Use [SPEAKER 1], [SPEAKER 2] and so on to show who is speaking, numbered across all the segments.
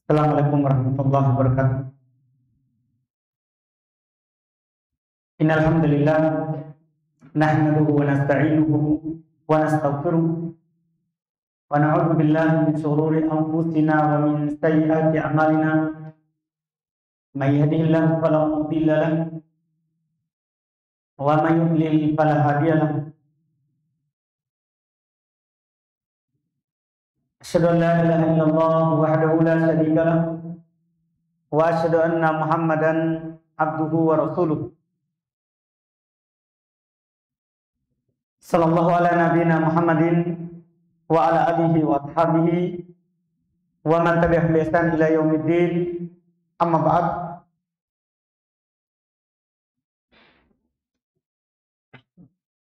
[SPEAKER 1] Assalamualaikum warahmatullahi wabarakatuh. Innal hamdalillah nahmaduhu wa nasta'inuhu wa nastaghfiruh wa na'udzu billahi min shururi anfusina wa min sayyiati a'malina. May yahdihillahu fala mudilla lahu wa may yudlil fala hadiya lahu. Asyhadu an la ilaha illallah wahdahu la syarika lahu wa asyhadu anna Muhammadan abduhu wa rasuluh. Sallallahu ala nabiyyina Muhammadin wa ala alihi wa ashabihi wa man tabi'ahum bi ihsan ila yaumiddin. Amma ba'd.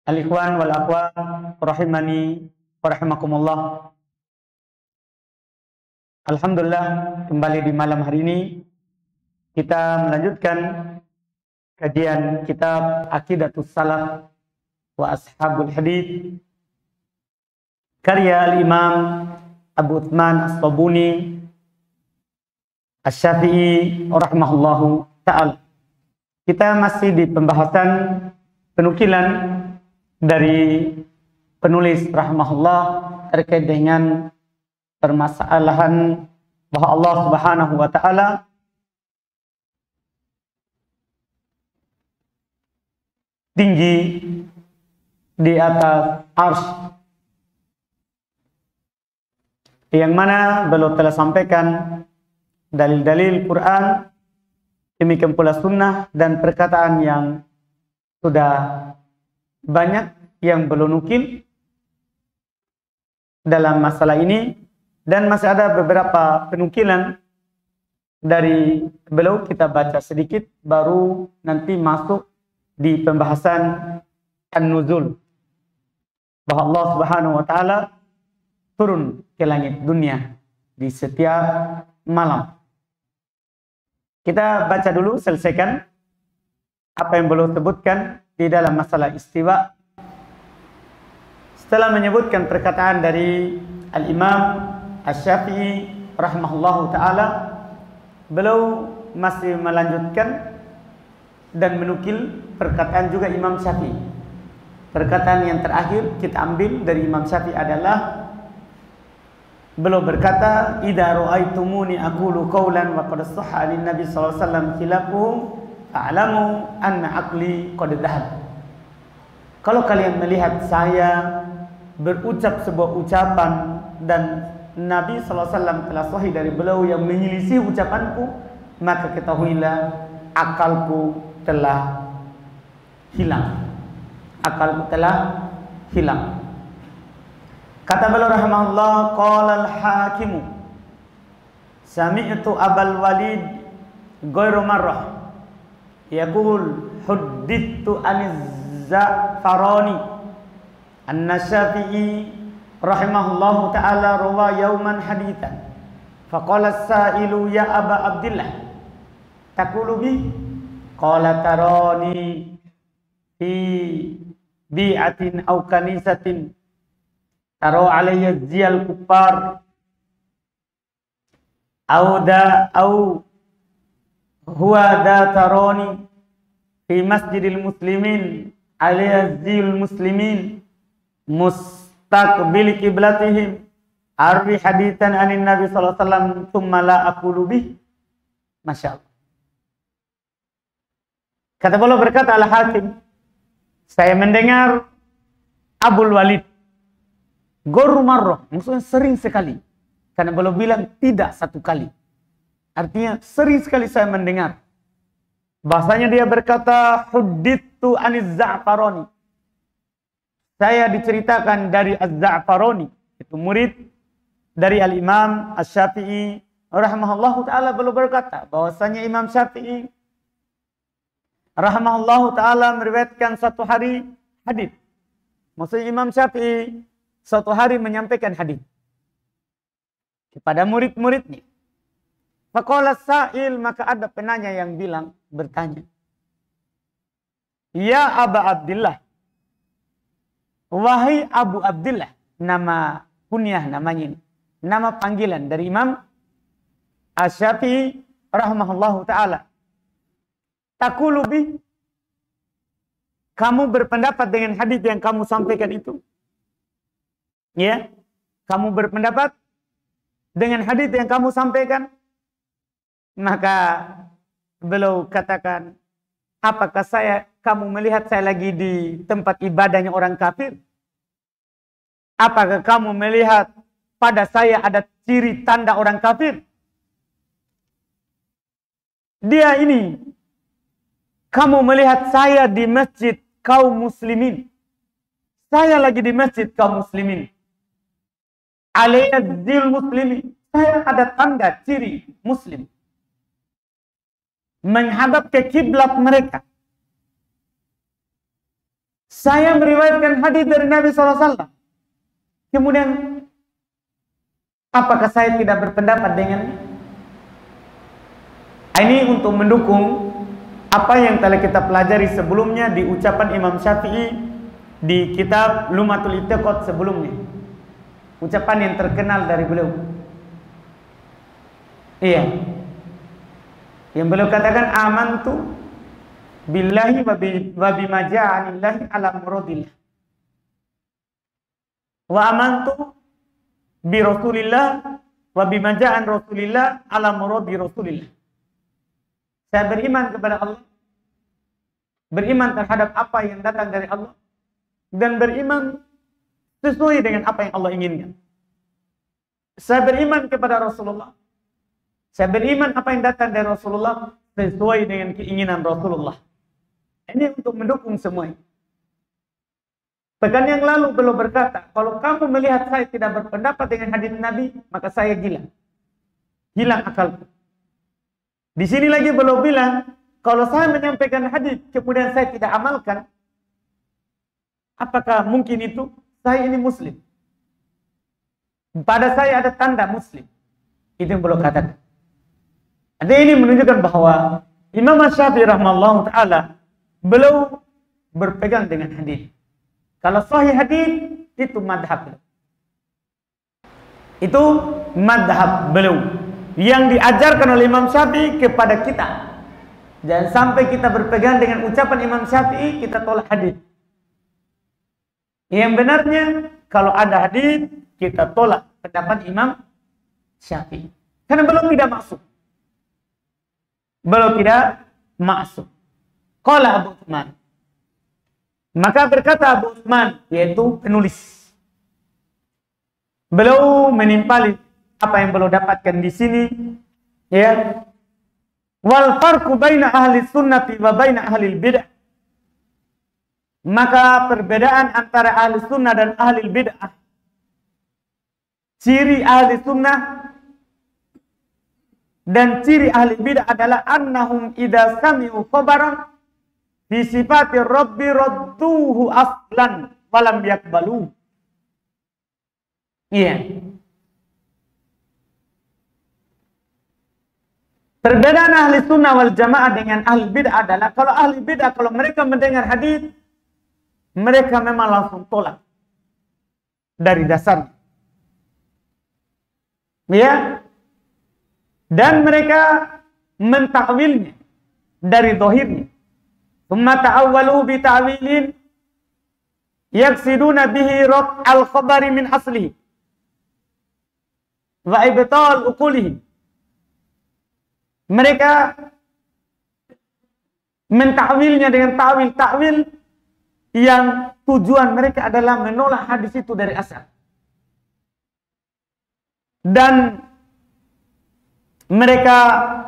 [SPEAKER 1] Al-ikhwan wal akhwat rahimani wa rahimakumullah. Alhamdulillah, kembali di malam hari ini kita melanjutkan kajian kitab Aqidatus Salaf wa Ashabul Hadits karya Al-Imam Abu Uthman As-Sabuni Asy-Syafi'i rahimahullahu ta'ala. Kita masih di pembahasan penukilan dari penulis rahimahullah terkait dengan permasalahan bahwa Allah Subhanahu wa ta'ala tinggi di atas arsy, yang mana beliau telah sampaikan dalil-dalil Quran, demikian pula sunnah dan perkataan yang sudah banyak yang beliau nukil dalam masalah ini. Dan masih ada beberapa penukilan dari beliau, kita baca sedikit baru nanti masuk di pembahasan an-nuzul, bahwa Allah Subhanahu wa ta'ala turun ke langit dunia di setiap malam. Kita baca dulu, selesaikan apa yang beliau sebutkan di dalam masalah istiwa. Setelah menyebutkan perkataan dari Al-Imam Asy-Syafi'i rahimahullahu ta'ala, beliau masih melanjutkan dan menukil perkataan juga Imam Syafi'i. Perkataan yang terakhir kita ambil dari Imam Syafi'i adalah beliau berkata, "Idza ra'aitumuni aqulu qawlan wa qad sahha 'an Nabi sallallahu alaihi wasallam khilafuhu fa'lamu anna aqli qad dhahab." Kalau kalian melihat saya berucap sebuah ucapan dan Nabi SAW telah sahih dari beliau yang menyelisih ucapanku, maka ketahuilah akalku telah hilang. Akalku telah hilang. Kata beliau rahimahullah, qala al-hakimu sami'tu Abul Walid ghairu marrah yaqul huddithu an-Za'farani an-Syafi'i rahimahullahu ta'ala rawa yauman hadithan faqala as-sa'ilu ya Aba Abdillah taqulu bi qala tarani fi bi'atin aw kanisatin taro alayya ziyal kuffar aw huwa da tarani fi masjidil muslimin alayya ziyul muslimin mustaqbil qiblatihim arwi haditsan anin Nabi sallallahu alaihi wasallam tsumma la aqulu bih. Masyaallah. Kata beliau berkata Al-Hakim, saya mendengar Abul Walid ghairu marrah, maksudnya sering sekali. Karena beliau bilang tidak satu kali. Artinya sering sekali saya mendengar. Bahasanya dia berkata huddithu aniz Za'farani. Saya diceritakan dari Az-Za'farani, itu murid dari Al-Imam Asy-Syafi'i rahimahullahu ta'ala, beliau berkata bahwasanya Imam Syafi'i rahimahullahu ta'ala meriwayatkan satu hari hadis. Maksudnya Imam Syafi'i suatu hari menyampaikan hadis kepada murid-muridnya. Faqala sa'il, maka ada penanya yang bilang, bertanya, "Ya Aba Abdillah, wahai Abu Abdillah," nama kunyah namanya ini. Nama panggilan dari Imam Asy-Syafi'i rahimahullahu ta'ala. Taqulu bi, kamu berpendapat dengan hadis yang kamu sampaikan itu. Ya, kamu berpendapat dengan hadis yang kamu sampaikan. Maka beliau katakan, apakah kamu melihat saya lagi di tempat ibadahnya orang kafir? Apakah kamu melihat pada saya ada ciri tanda orang kafir? Dia ini, kamu melihat saya di masjid kaum muslimin. Saya lagi di masjid kaum muslimin. Alayyadzil muslimin. Saya ada tanda ciri muslim. Menghadap ke kiblat mereka. Saya meriwayatkan hadis dari Nabi SAW. Kemudian, apakah saya tidak berpendapat dengan ini untuk mendukung apa yang telah kita pelajari sebelumnya di ucapan Imam Syafi'i di kitab Lumatul I'tiqad sebelumnya. Ucapan yang terkenal dari beliau. Iya. Yang beliau katakan, amantu billahi wa bima ja'anillahi ala muradillah. Wa amantu bi Rasulillah wa bima ja'an Rasulillah ala muradi Rasulillah. Saya beriman kepada Allah, beriman terhadap apa yang datang dari Allah, dan beriman sesuai dengan apa yang Allah inginkan. Saya beriman kepada Rasulullah, saya beriman apa yang datang dari Rasulullah sesuai dengan keinginan Rasulullah. Ini untuk mendukung semuanya. Pekan yang lalu beliau berkata, kalau kamu melihat saya tidak berpendapat dengan hadis Nabi, maka saya gila. Hilang akalku. Di sini lagi beliau bilang, kalau saya menyampaikan hadis, kemudian saya tidak amalkan, apakah mungkin itu? Saya ini muslim. Pada saya ada tanda muslim. Itu yang beliau katakan. Ada ini menunjukkan bahwa Imam Asy-Syafi'i rahimahullah ta'ala, beliau berpegang dengan hadis. Kalau sahih hadis, itu madhab beliau. Itu madhab beliau. Yang diajarkan oleh Imam Syafi'i kepada kita. Jangan sampai kita berpegang dengan ucapan Imam Syafi'i, kita tolak hadis. Yang benarnya, kalau ada hadis, kita tolak pendapat Imam Syafi'i. Karena belum tidak masuk. Belum tidak masuk. Qala Abu Utsman. Maka berkata Abu Utsman, yaitu penulis. Beliau menimpali apa yang beliau dapatkan di sini, ya. Wal farqu baina ahli sunnati wa baina ahli bid'ah. Maka perbedaan antara ahli sunnah dan ahli bid'ah. Ciri ahli sunnah dan ciri ahli bid'ah adalah annahum idza sami'u khabaran fi sifati rabbi radduhu aslan walam yakbalu. Iya. Perbedaan ahli sunnah wal jamaah dengan ahli bid'ah adalah, kalau ahli bid'ah, kalau mereka mendengar hadis, mereka memang langsung tolak dari dasarnya. Ya. Dan mereka mentakwilnya dari zahirnya. Tsumma ta'awwalu bi ta'wilin yaksiduna bihi rad al-khabari min aslihi wa ibtal uqulihim. Mereka mentakwilnya dengan takwil yang tujuan mereka adalah menolak hadis itu dari asal. Dan mereka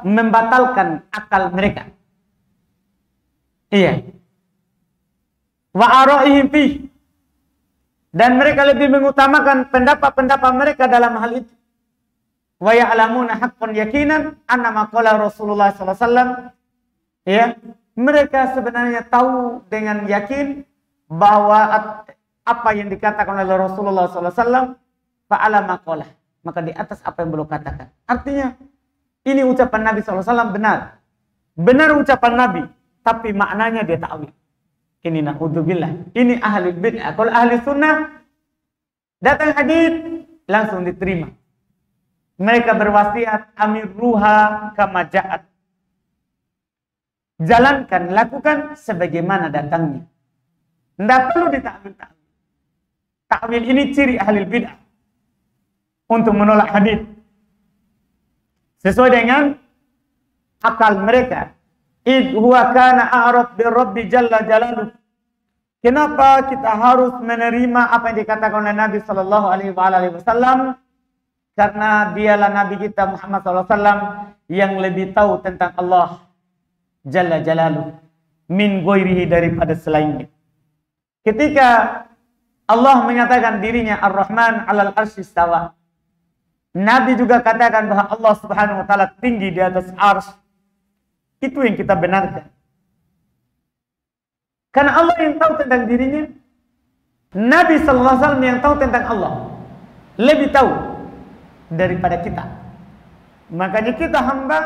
[SPEAKER 1] membatalkan akal mereka. Iya. Wa ara'ihim fi. Dan mereka lebih mengutamakan pendapat-pendapat mereka dalam hal itu. Wa ya'lamuna haqqan yakinan anna ma qala Rasulullah sallallahu alaihi wasallam, ya, mereka sebenarnya tahu dengan yakin bahwa apa yang dikatakan oleh Rasulullah sallallahu alaihi wasallam fa'ala ma qala, maka di atas apa yang beliau katakan. Artinya ini ucapan Nabi sallallahu alaihi wasallam benar ucapan Nabi, tapi maknanya dia ta'wil. Ini na'udzubillah, ini ahli bid'ah. Kalau ahli sunnah datang hadis langsung diterima. Mereka berwasiat, amirruha kama ja'at. Jalankan, lakukan sebagaimana datangnya. Tidak perlu ditakwil-takwil. Takwil ini ciri ahli bid'ah untuk menolak hadis. Sesuai dengan akal mereka. Id huwa kana a'raf bi rabbi jalla jalaluh. Kenapa kita harus menerima apa yang dikatakan oleh Nabi sallallahu alaihi wasallam? Karena dialah Nabi kita Muhammad sallallahu alaihi wasallam yang lebih tahu tentang Allah jalla jalaluh min ghairihi, daripada selainnya. Ketika Allah menyatakan dirinya Ar-Rahman 'alal arsy istawa, Nabi juga katakan bahwa Allah Subhanahu wa taala tinggi di atas arsy. Itu yang kita benarkan. Karena Allah yang tahu tentang dirinya, Nabi sallallahu alaihi wasallam yang tahu tentang Allah, lebih tahu daripada kita. Makanya kita hamba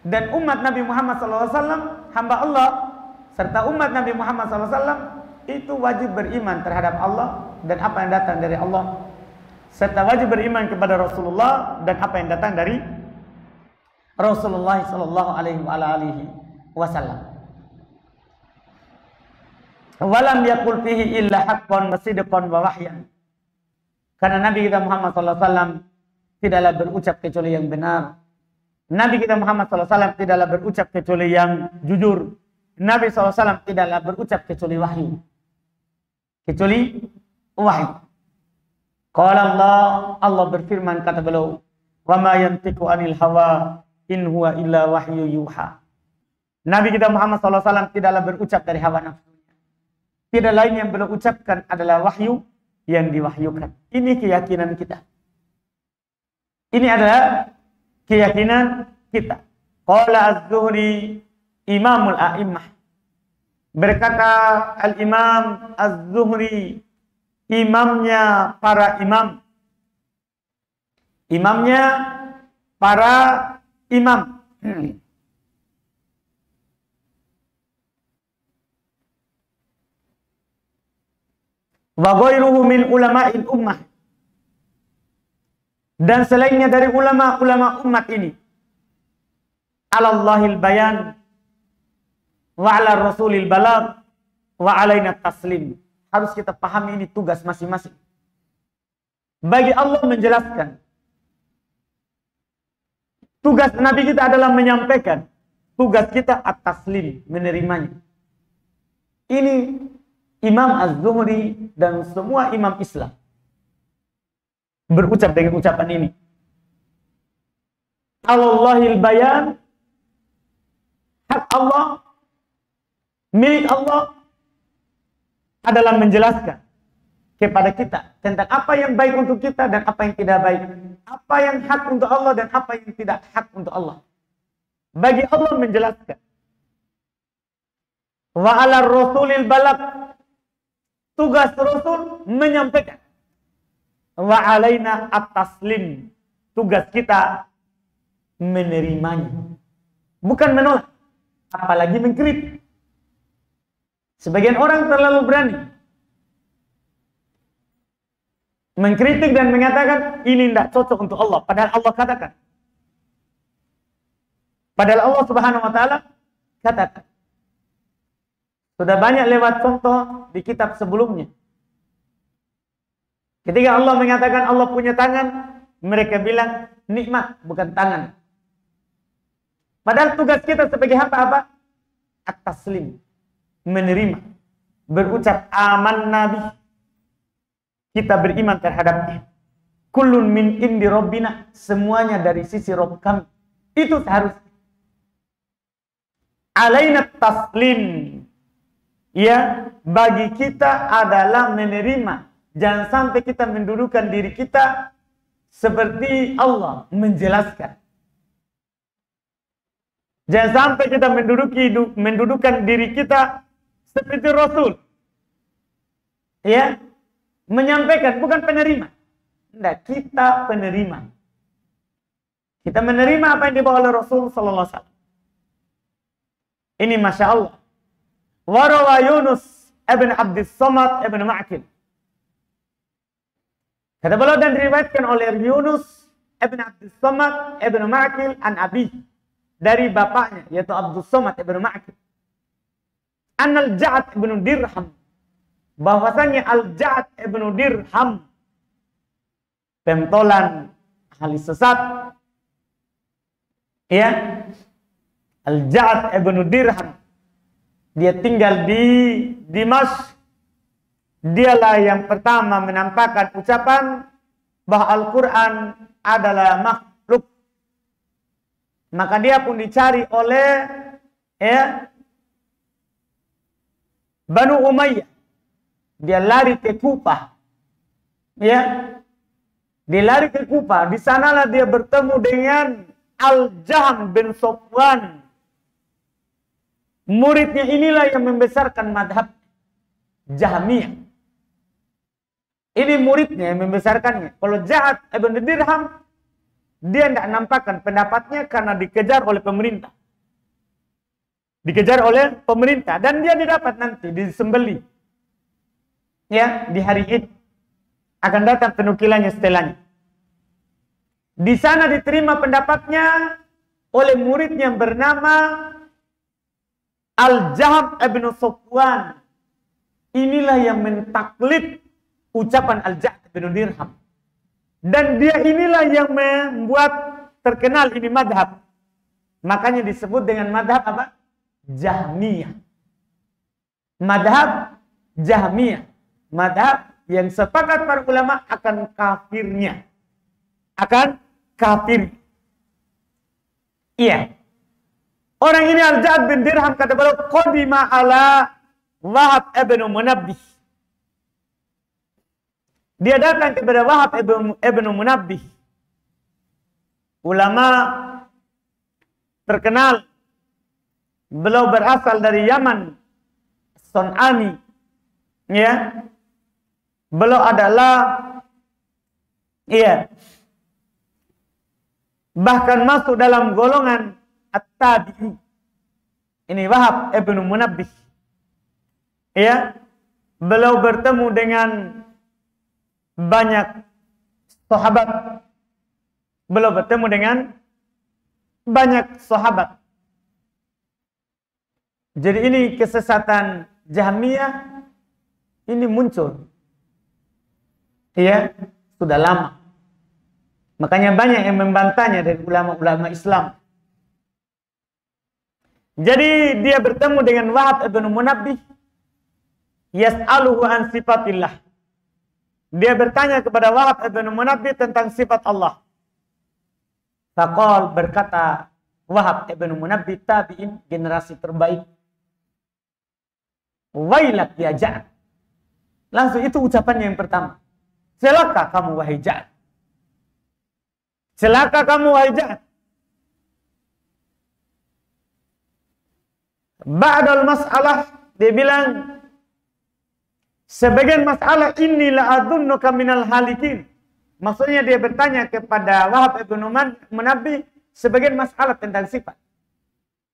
[SPEAKER 1] dan umat Nabi Muhammad sallallahu alaihi wasallam, hamba Allah serta umat Nabi Muhammad sallallahu alaihi wasallam itu wajib beriman terhadap Allah dan apa yang datang dari Allah, serta wajib beriman kepada Rasulullah dan apa yang datang dari Rasulullah sallallahu alaihi wasallam. Walam yakul fihi illa haqqan wa sidqan wa wahyan. Karena Nabi kita Muhammad sallallahu alaihi wasallam tidaklah berucap kecuali yang benar. Nabi kita Muhammad sallallahu alaihi wasallam tidaklah berucap kecuali yang jujur. Nabi sallallahu alaihi wasallam tidaklah berucap kecuali wahyu. Kecuali wahyu. Qala Allah berfirman, kata beliau, "Wa ma yantiqu anil hawa in huwa illa wahyu yuha." Nabi kita Muhammad sallallahu alaihi wasallam tidaklah berucap dari hawa nafsu. Tidak lain yang beliau ucapkan adalah wahyu yang diwahyukan. Ini keyakinan kita. Ini adalah keyakinan kita. Qala Az-Zuhri Imamul A'immah. Berkata Al-Imam Az-Zuhri, imamnya para imam. Imamnya para imam. Wa ghairuhu min ulama'il ummah. Dan selainnya dari ulama-ulama umat ini. 'Alallahil bayan wa 'ala rasulil balagh wa 'alaina taslim. Harus kita pahami ini tugas masing-masing. Bagi Allah menjelaskan. Tugas Nabi kita adalah menyampaikan. Tugas kita at-taslim, menerimanya. Ini Imam Az-Zuhri dan semua imam Islam berucap dengan ucapan ini. Allahil bayan, hak Allah, milik Allah adalah menjelaskan kepada kita tentang apa yang baik untuk kita dan apa yang tidak baik. Apa yang hak untuk Allah dan apa yang tidak hak untuk Allah. Bagi Allah menjelaskan. Wa 'ala rasulil balagh. Tugas Rasul menyampaikan. Wa 'alaina at-taslim. Tugas kita menerimanya. Bukan menolak. Apalagi mengkritik. Sebagian orang terlalu berani mengkritik dan mengatakan ini tidak cocok untuk Allah. Padahal Allah katakan. Padahal Allah Subhanahu wa taala katakan. Sudah banyak lewat contoh di kitab sebelumnya. Ketika Allah mengatakan Allah punya tangan, mereka bilang nikmat bukan tangan. Padahal tugas kita sebagai hamba apa? At-taslim, menerima, berucap aman Nabi. Kita beriman terhadapnya. Kullun min indi rabbina, semuanya dari sisi Rabb kami. Itu seharusnya. Alaina taslim. Ya, bagi kita adalah menerima. Jangan sampai kita mendudukan diri kita seperti Allah menjelaskan. Jangan sampai kita mendudukan diri kita seperti Rasul. Ya, menyampaikan, bukan penerima. Tidak, kita penerima. Kita menerima apa yang dibawa oleh Rasul sallallahu alaihi wasallam. Ini Masya Allah. Warawa Yunus ibn Abdus Samad ibn Ma'kil. Kata beliau, dan diriwayatkan oleh Yunus ibn Abdus Somad ibn Ma'qil an Abi, dari bapaknya yaitu Abdus Somad ibn Ma'qil, An al-Ja'ad ibn Dirham, bahwasanya al-Ja'ad ibn Dirham pentolan ahli sesat, ya, al-Ja'ad ibn Dirham, dia tinggal di Dimash. Dialah yang pertama menampakkan ucapan bahwa Al-Quran adalah makhluk. Maka dia pun dicari oleh, ya, Banu Umayyah. Dia lari ke Kufah, ya, dia lari ke Kufah. Di sanalah dia bertemu dengan Al-Jahm bin Sofwan. Muridnya inilah yang membesarkan madhab Jahmiyah. Ini muridnya yang membesarkannya. Kalau Ja'ad ibn Dirham, dia tidak nampakkan pendapatnya karena dikejar oleh pemerintah. Dikejar oleh pemerintah. Dan dia didapat nanti, disembeli. Ya, di hari Id. Akan datang penukilannya setelahnya. Di sana diterima pendapatnya oleh murid yang bernama Al-Jahm ibn Sofwan. Inilah yang mentaklid ucapan Al-Ja'ad bin Dirham. Dan dia inilah yang membuat terkenal ini madhab. Makanya disebut dengan madhab apa? Jahmiyah. Madhab Jahmiyah. Madhab yang sepakat para ulama akan kafirnya. Akan kafir. Iya. Orang ini Al-Ja'ad bin Dirham kata beliau, qadima ala Wahab ibn Munabbih. Dia datang kepada Wahab ibn Munabbih, ulama terkenal. Beliau berasal dari Yaman, Son'ani. Ya. Beliau adalah, iya, bahkan masuk dalam golongan At-Tabi'i. Ini Wahab ibn Munabbih. Ya. Beliau bertemu dengan banyak sahabat. Beliau bertemu dengan banyak sahabat. Jadi ini kesesatan Jahmiyah ini muncul. Ya, sudah lama. Makanya banyak yang membantahnya dari ulama-ulama Islam. Jadi dia bertemu dengan Wahab ibn Munabbih. Yas'aluhu an sifatillah. Dia bertanya kepada Wahab ibn Munabbih tentang sifat Allah. Faqal, berkata Wahab ibn Munabbih, tabi'in, generasi terbaik. Wailak ya Ja'ad. Langsung itu ucapannya yang pertama. Celaka kamu wahai Ja'ad. Celaka kamu wahai Ja'ad. Ba'dal mas'alah, dia bilang, sebagian masalah inilah adunnuka minal halikin. Maksudnya dia bertanya kepada Wahab ibn Munabbih sebagian masalah tentang sifat.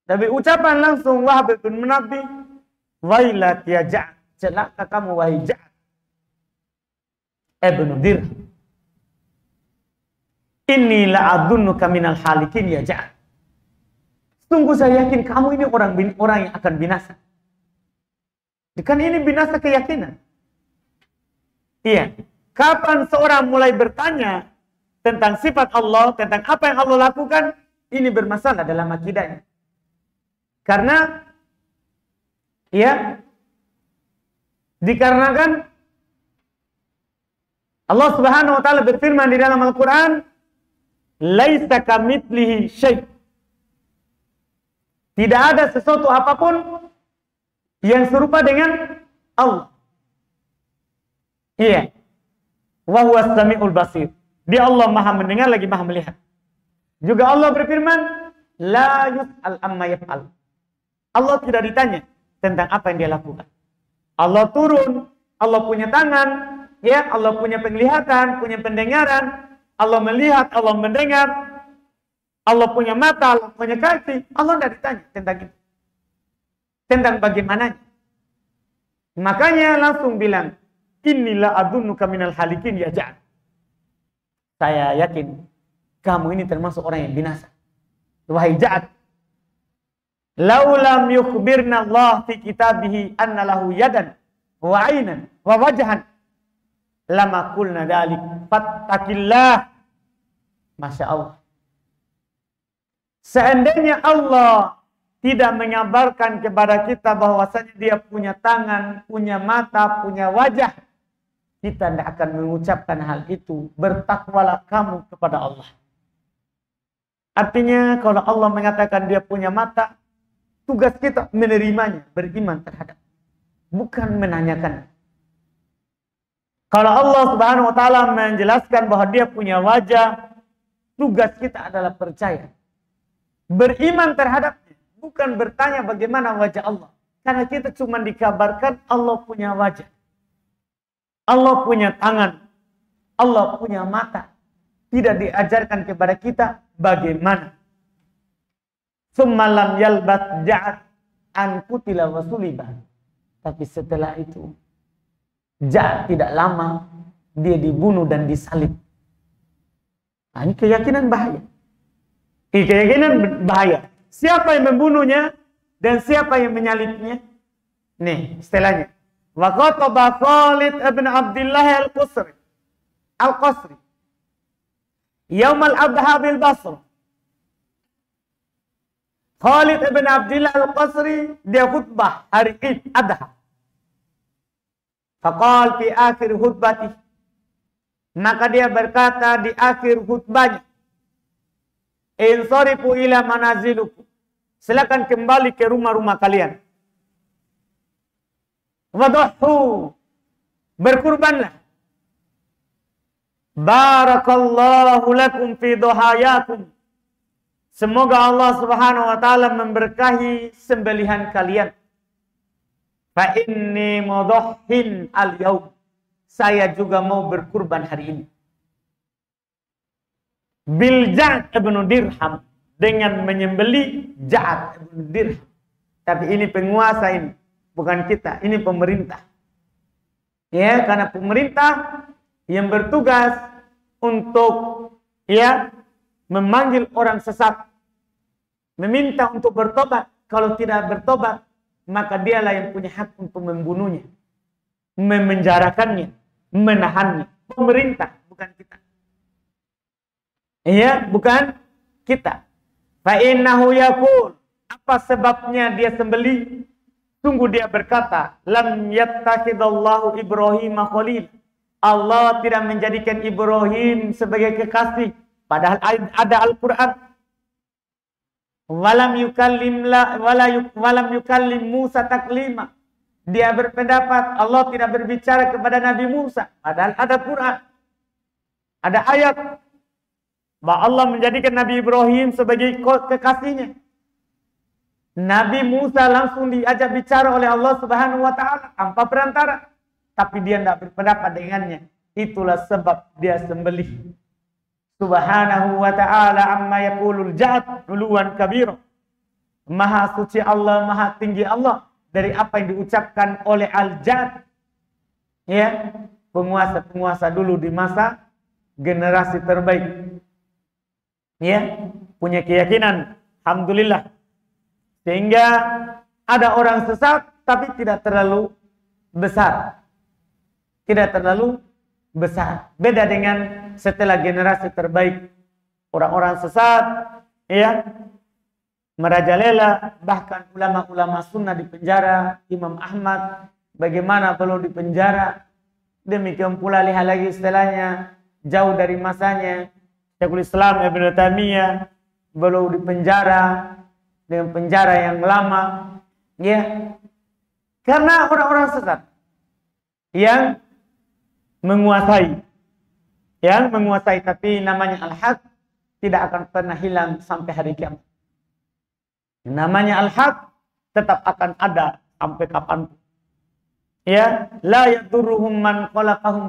[SPEAKER 1] Tapi ucapan langsung Wahab ibn Munabbih, wailak ya Ja'ad, celaka kamu wahai Ja'ad ibn Dirham. Inilah adunnuka minal halikin ya Ja'ad. Sungguh saya yakin kamu ini orang yang akan binasa. Kan ini binasa keyakinan. Iya. Kapan seorang mulai bertanya tentang sifat Allah, tentang apa yang Allah lakukan, ini bermasalah dalam akidahnya. Karena, ya, dikarenakan Allah Subhanahu wa taala berfirman di dalam Al-Qur'an, "Laisa kamitslihi syai'." Tidak ada sesuatu apapun yang serupa dengan Allah. Iya. Wa huwas samiul basir. Dia Allah Maha mendengar lagi Maha melihat. Juga Allah berfirman, la yus'al amma yaf'al. Allah tidak ditanya tentang apa yang dia lakukan. Allah turun, Allah punya tangan, ya, Allah punya penglihatan, punya pendengaran, Allah melihat, Allah mendengar, Allah punya mata, Allah punya kaki. Allah tidak ditanya tentang itu. Tentang bagaimananya. Makanya langsung bilang, inilah adunnuka minal halikin ya Ja'ad. saya yakin kamu ini termasuk orang yang binasa. Wahai Ja'ad, laulam yukhbirna Allah fi kitabihi anna lahu yadan wa 'ainan wa wajhan lama qulna dzalik fattaqillah. Masya Allah. Seandainya Allah tidak mengabarkan kepada kita bahwasanya dia punya tangan, punya mata, punya wajah, kita tidak akan mengucapkan hal itu. Bertakwalah kamu kepada Allah. Artinya kalau Allah mengatakan dia punya mata, tugas kita menerimanya, beriman terhadap, bukan menanyakan. Kalau Allah Subhanahu wa taala menjelaskan bahwa dia punya wajah, tugas kita adalah percaya. Beriman terhadapnya, bukan bertanya bagaimana wajah Allah. Karena kita cuma dikabarkan Allah punya wajah, Allah punya tangan, Allah punya mata. Tidak diajarkan kepada kita bagaimana. Summalam yalbat Ja'ad an qutila wa suliba. Tapi setelah itu Ja'ad tidak lama dia dibunuh dan disalib. Nah, ini keyakinan bahaya. Ini keyakinan bahaya. Siapa yang membunuhnya dan siapa yang menyalibnya? Nih, istilahnya. Wa qataba Khalid ibn Abdullah Al-Qasri. Yaum al-Adha bil Basra. Khalid ibn Abdullah Al-Qasri dia khutbah hari Id Adha. Faqal fi akhir khutbati. Maka dia berkata di akhir khutbahnya, insarifu ila manazilukum. Silakan kembali ke rumah-rumah kalian. Wadhuhu. Berkurbanlah. Barakallahu lakum fi dhuhayakum. Semoga Allah Subhanahu wa taala memberkahi sembelihan kalian. Fa inni mudhhin al-yaum. Saya juga mau berkurban hari ini. Bil Ja'ad ibn Dirham. Dengan menyembeli Ja'ad ibn Dirham. Tapi ini penguasa ini. Bukan kita. Ini pemerintah. Ya, karena pemerintah yang bertugas untuk ya memanggil orang sesat. Meminta untuk bertobat. Kalau tidak bertobat, maka dialah yang punya hak untuk membunuhnya. Memenjarakannya. Menahannya. Pemerintah, bukan kita. Iya, bukan kita. Fa innahu yaqul. Apa sebabnya dia sembelih? Sungguh dia berkata, lam yattakhidallahu Ibrahim khalil. Allah tidak menjadikan Ibrahim sebagai kekasih. Padahal ada Al-Quran. Walam yukallim Musa taklima. Dia berpendapat Allah tidak berbicara kepada Nabi Musa. Padahal ada Quran. Ada ayat bahwa Allah menjadikan Nabi Ibrahim sebagai kekasihnya. Nabi Musa langsung diajak bicara oleh Allah Subhanahu wa taala tanpa perantara. Tapi dia tidak berpendapat dengannya. Itulah sebab dia sembelih. Subhanahu wa ta'ala amma yaqulul Ja'ad uluwan kabira. Maha suci Allah, maha tinggi Allah dari apa yang diucapkan oleh Al-Ja'ad. Ya, penguasa-penguasa dulu di masa generasi terbaik. Ya, punya keyakinan, alhamdulillah. Sehingga ada orang sesat tapi tidak terlalu besar. Tidak terlalu besar. Beda dengan setelah generasi terbaik. Orang-orang sesat, ya, merajalela, bahkan ulama-ulama sunnah di penjara, Imam Ahmad, bagaimana perlu di penjara. Demikian pula lihat lagi istilahnya, jauh dari masanya, Syekhul Islam Ibn Taimiyah, perlu di penjara, dengan penjara yang lama, ya, karena orang-orang sesat yang menguasai, tapi namanya al-haq tidak akan pernah hilang sampai hari kiamat. Namanya al-haq tetap akan ada sampai kapanpun. Ya, la yadurruhum man khalaqahum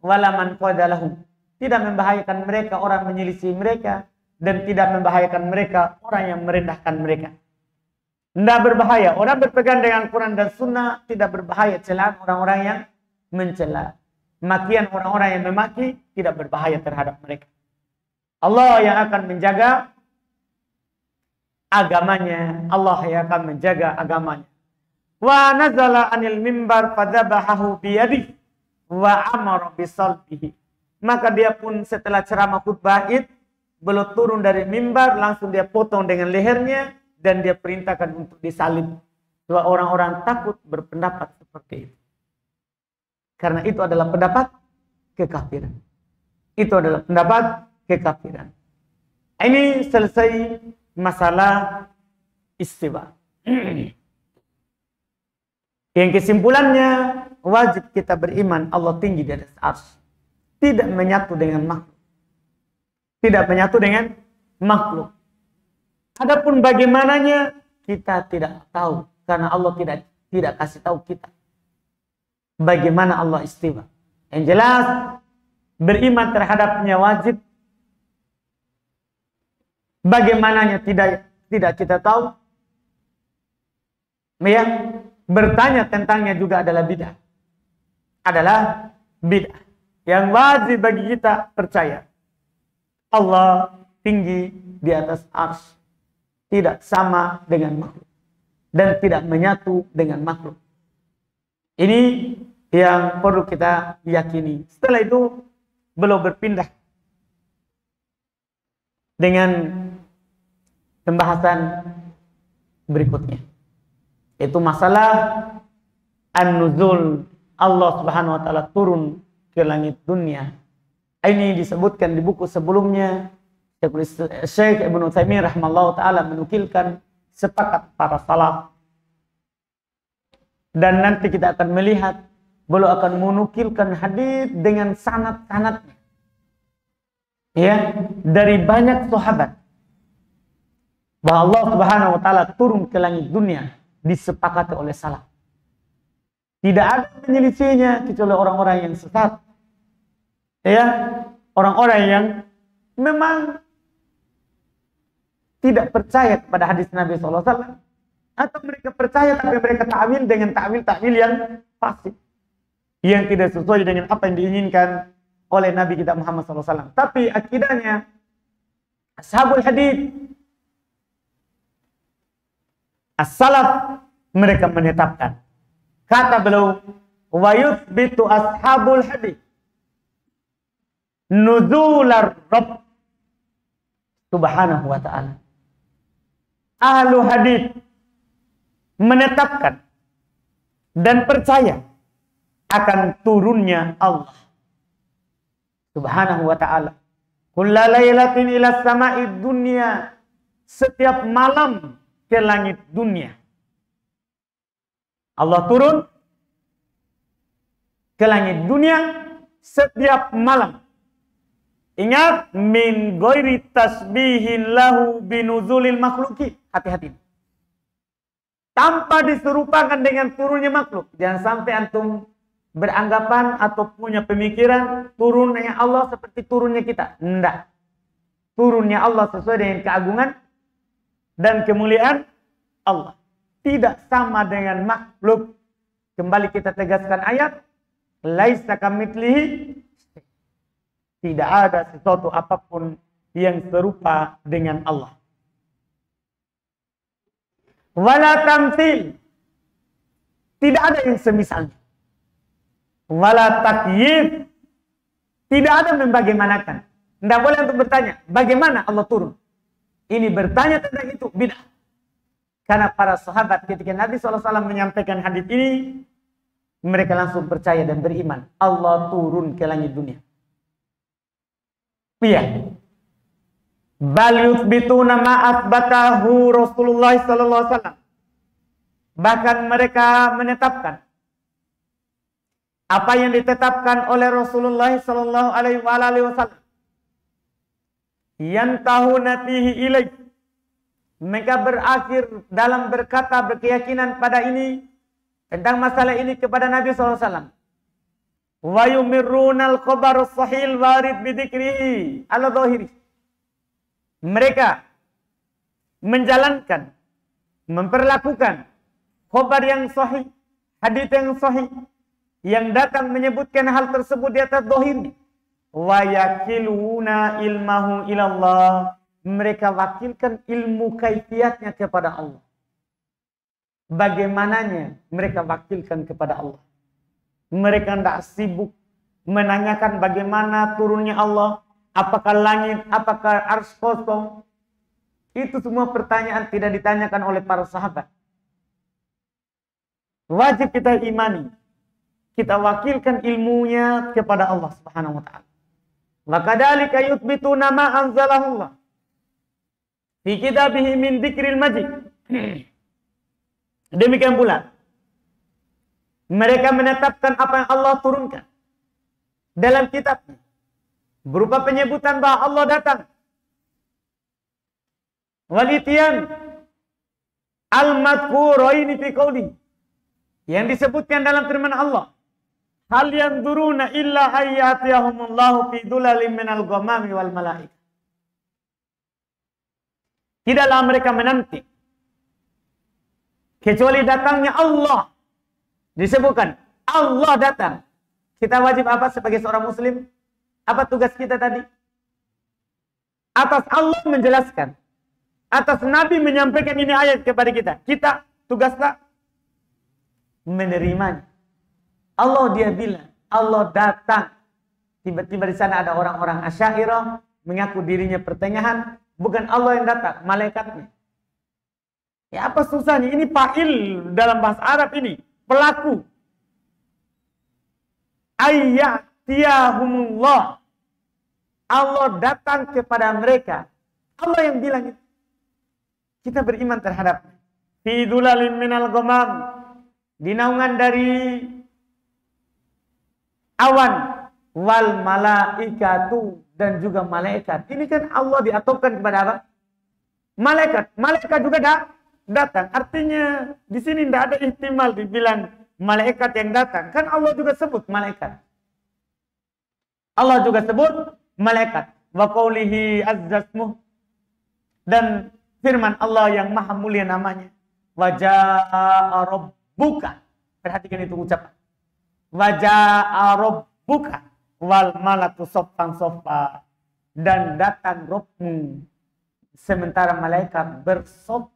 [SPEAKER 1] wala man qadalahum. Tidak membahayakan mereka orang menyelisih mereka dan tidak membahayakan mereka orang yang merendahkan mereka. Tidak berbahaya. Orang berpegang dengan Quran dan Sunnah tidak berbahaya celaan orang-orang yang mencela. makian orang-orang yang memaki tidak berbahaya terhadap mereka. Allah yang akan menjaga agamanya. Allah yang akan menjaga agamanya. Wa nazala anil mimbar fadzabahahu biyadihi wa amara bisalbihi. Maka dia pun setelah ceramah khutbah Id, belum turun dari mimbar, langsung dia potong dengan lehernya dan dia perintahkan untuk disalib. Dua orang-orang takut berpendapat seperti itu. Karena itu adalah pendapat kekafiran. Itu adalah pendapat kekafiran. Ini selesai masalah istiwa. Yang kesimpulannya, wajib kita beriman Allah tinggi di atas arsy. Tidak menyatu dengan makhluk. Tidak menyatu dengan makhluk. Adapun bagaimananya, kita tidak tahu. Karena Allah tidak kasih tahu kita bagaimana Allah istiwa. Yang jelas, beriman terhadapnya wajib. Bagaimananya tidak kita tahu. Ya, bertanya tentangnya juga adalah bid'ah. Adalah bid'ah. Yang wajib bagi kita percaya. Allah tinggi di atas arsy. Tidak sama dengan makhluk. Dan tidak menyatu dengan makhluk. Ini yang perlu kita yakini. Setelah itu, belum berpindah dengan pembahasan berikutnya. Itu masalah an-nuzul. Allah Subhanahu wa taala turun ke langit dunia. Ini disebutkan di buku sebelumnya. Syekh Ibnu Utsaimin rahimallahu taala menukilkan sepakat para salaf. Dan nanti kita akan melihat, beliau akan menukilkan hadis dengan sanad-sanadnya. Ya, dari banyak sahabat. Bahwa Allah Subhanahu wa taala turun ke langit dunia disepakati oleh salaf. Tidak ada penyelisihinya kecuali orang-orang yang sesat. Ya, orang-orang yang memang tidak percaya kepada hadis Nabi SAW. Atau mereka percaya tapi mereka ta'wil dengan ta'wil yang fasik. Yang tidak sesuai dengan apa yang diinginkan oleh Nabi kita Muhammad SAW. Tapi akidahnya ashabul hadis, as-salaf, mereka menetapkan. Kata beliau, wa yuthbitu ashabul hadis nuzular Rabb Subhanahu wa ta'ala. Ahlu hadis menetapkan dan percaya akan turunnya Allah Subhanahu wa ta'ala. Kulla laylatin ila sama'id dunya. Setiap malam ke langit dunia. Allah turun ke langit dunia setiap malam. Ingat, min ghairi tasbihin lahu binuzulil makhluki. Hati-hati. Tanpa diserupakan dengan turunnya makhluk. Jangan sampai antum beranggapan atau punya pemikiran turunnya Allah seperti turunnya kita. Tidak. Turunnya Allah sesuai dengan keagungan dan kemuliaan Allah. Tidak sama dengan makhluk. Kembali kita tegaskan ayat. Laisa kamitslihi. Tidak ada sesuatu apapun yang serupa dengan Allah. Wala tamthil. Tidak ada yang semisalnya. Wala takyif. Tidak ada membagaimanakan. Tidak boleh untuk bertanya, bagaimana Allah turun? Ini bertanya tentang itu, bid'ah. Karena para sahabat ketika Nabi SAW menyampaikan hadis ini, mereka langsung percaya dan beriman. Allah turun ke langit dunia. Iya. Bal yuthbituna ma athbatahu Rasulullah sallallahu alaihi wasallam. Bahkan mereka menetapkan apa yang ditetapkan oleh Rasulullah sallallahu alaihi wasallam. Yantahuna fihi ilaih. Mereka berakhir dalam berkata berkeyakinan pada ini tentang masalah ini kepada Nabi sallallahu alaihi wasallam. Wa yumirrunal khabar sahih warid bidzikrihi ala dhahiri. Mereka menjalankan, memperlakukan khabar yang sahih, hadis yang sahih yang datang menyebutkan hal tersebut di atas zahirnya. Wa yakiluna ilmahu ilallah. Mereka wakilkan ilmu kaifiatnya kepada Allah. Bagaimananya mereka wakilkan kepada Allah. Mereka tidak sibuk menanyakan bagaimana turunnya Allah. Apakah langit, apakah arsy kosong. Itu semua pertanyaan tidak ditanyakan oleh para sahabat. Wajib kita imani. Kita wakilkan ilmunya kepada Allah Subhanahu wa taala. Wa kadzalika yuthbituna ma anzalahullah fi kitabihi min dzikril majid. Demikian pula mereka menetapkan apa yang Allah turunkan dalam kitabnya berupa penyebutan bahwa Allah datang. Wal ityan al-madhkuraini fi qouli, yang disebutkan dalam firman Allah, hal yanzuruna illa ayyatiyahumullahu fi dhulalin minal ghamami wal malaikah. Tidaklah mereka menanti kecuali datangnya Allah. Disebutkan Allah datang. Kita wajib apa sebagai seorang muslim? Apa tugas kita tadi? Atas Allah menjelaskan, atas Nabi menyampaikan ini ayat kepada kita. Kita tugaslah menerimanya. Allah dia bilang, Allah datang. Tiba-tiba di sana ada orang-orang Asy'ariyah mengaku dirinya pertengahan, bukan Allah yang datang, malaikatnya. Ya apa susahnya? Ini fa'il dalam bahasa Arab ini, pelaku. Ayyatiyahumullah. Allah datang kepada mereka. Allah yang bilang itu. Kita beriman terhadap fi dhulalin minal ghamam, di naungan dari awan, wal malaikatu, dan juga malaikat. Ini kan Allah diatopkan kepada apa? Malaikat. Malaikat juga datang. Artinya di sini tidak ada ihtimal dibilang malaikat yang datang. Kan Allah juga sebut malaikat. Allah juga sebut malaikat. Wa qaulihi azzasmuh, dan firman Allah yang maha mulia namanya. Wa jaa rabbuka. Perhatikan itu ucapan. Wa jaa rabbuka wal malaku soffan soffa, dan datang Rabbmu sementara malaikat bersop.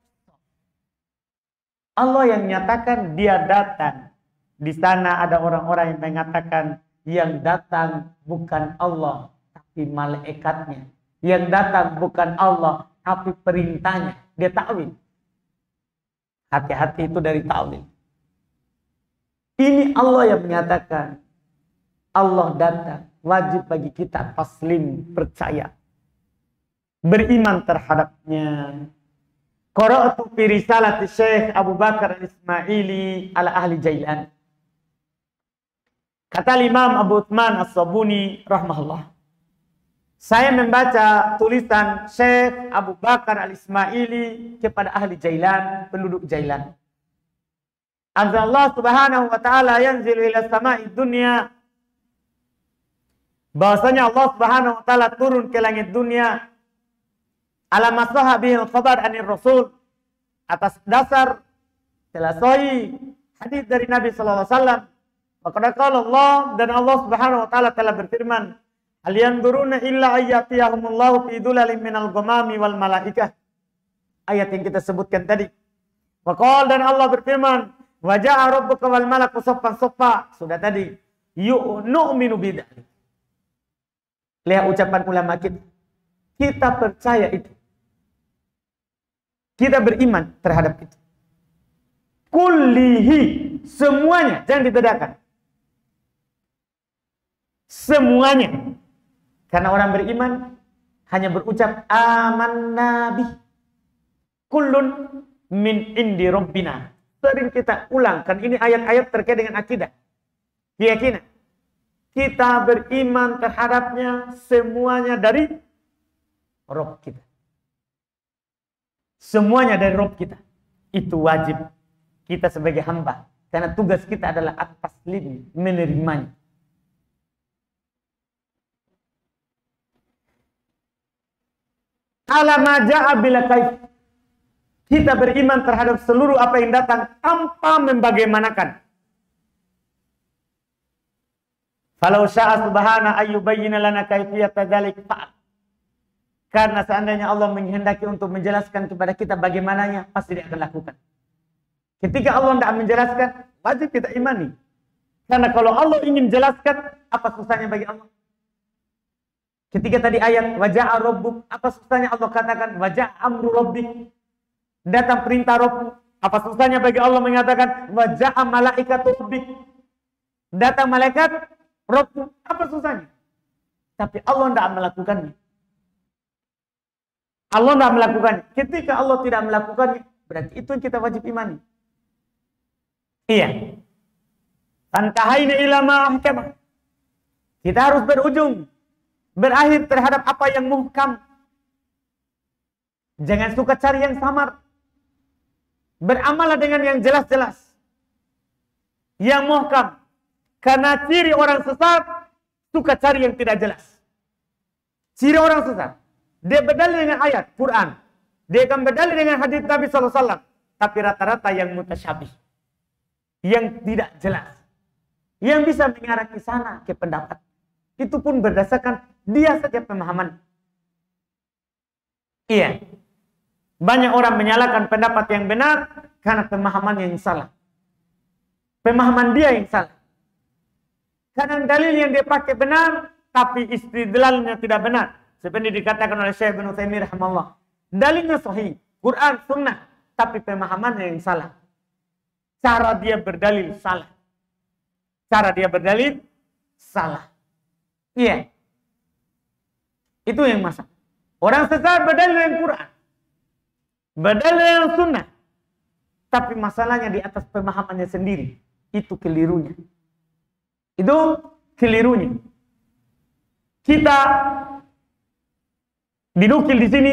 [SPEAKER 1] Allah yang nyatakan dia datang. Di sana ada orang-orang yang mengatakan yang datang bukan Allah tapi malaikatnya. Yang datang bukan Allah tapi perintahnya. Dia takwil. Hati-hati itu dari takwil. Ini Allah yang menyatakan Allah datang. Wajib bagi kita taslim, percaya, beriman terhadapnya. Qara'atu fi risalati Syekh Abu Bakar Al-Ismaili ala ahli Jailan. Kata Imam Abu Uthman As-Sabuni rahimahullah, saya membaca tulisan Syekh Abu Bakar Al-Ismaili kepada ahli Jailan, penduduk Jailan. Allah Subhanahu wa taala yanzilu ila sama'i dunya, bahwasanya Allah Subhanahu wa taala turun ke langit dunia ala masaha bihil khabar anir rasul, atas dasar telah sahih hadis dari Nabi sallallahu alaihi wasallam. Maka qala Allah, dan Allah Subhanahu wa taala telah berfirman, hal yanzuruna illa ayyatiyahumullahu fi dhulalin minal ghamami wal malaikah. Ayat yang kita sebutkan tadi. Wa qala, dan Allah berfirman, wa ja'a rabbuka wal malaku soffan soffa. Sudah tadi. Nu'minu bidzalik. Lihat ucapan ulama kita. Kita percaya itu. Kita beriman terhadap itu. Kullihi, semuanya, jangan dibedakan. Semuanya. Karena orang beriman hanya berucap amanna bih. Kullun min indi rabbina. Sering kita ulangkan, ini ayat-ayat terkait dengan akidah, keyakinan. Kita beriman terhadapnya, semuanya dari Rabb kita. Semuanya dari Rabb kita. Itu wajib kita sebagai hamba. Karena tugas kita adalah at-taslim, menerimanya. Ala ma ja'a bila kaif. Kita beriman terhadap seluruh apa yang datang tanpa membagaimanakan. Falau syaa subhana ayyubayyina lana kaifiyata dzalik fa'al. Karena seandainya Allah menghendaki untuk menjelaskan kepada kita bagaimananya, pasti Dia akan lakukan. Ketika Allah tidak menjelaskan, wajib kita imani. Karena kalau Allah ingin jelaskan, apa susahnya bagi Allah? Ketika tadi ayat waja'a rabbuk, apa susahnya Allah katakan waja'a amru rabbik? Datang perintah Rabb. Apa susahnya bagi Allah mengatakan waja'a malaikatu rabbik? Datang malaikat Rabb. Apa susahnya? Tapi Allah tidak melakukannya. Allah tidak melakukannya. Ketika Allah tidak melakukannya, berarti itu yang kita wajib imani. Iya. Tantahaina ila ma ahkam. Kita harus berujung, berakhir terhadap apa yang muhkam. Jangan suka cari yang samar. Beramallah dengan yang jelas-jelas, yang muhkam. Karena ciri orang sesat suka cari yang tidak jelas. Ciri orang sesat, dia berdalil dengan ayat Quran, dia akan berdalil dengan hadis Nabi SAW, tapi rata-rata yang mutasyabih, yang tidak jelas, yang bisa mengarah ke sana, ke pendapat. Itu pun berdasarkan dia saja pemahaman. Iya. Banyak orang menyalahkan pendapat yang benar karena pemahaman yang salah. Pemahaman dia yang salah. Karena dalil yang dia pakai benar, tapi istidlalnya tidak benar. Seperti dikatakan oleh Syekh Ibnu Taimiyah rahimahullah. Dalilnya sahih, Quran, sunnah, tapi pemahamannya yang salah. Cara dia berdalil salah. Cara dia berdalil salah. Iya. Itu yang masalah. Orang sesat berdalil yang Quran, berdalil yang sunnah, tapi masalahnya di atas pemahamannya sendiri. Itu kelirunya. Itu kelirunya. Kita dinukil di sini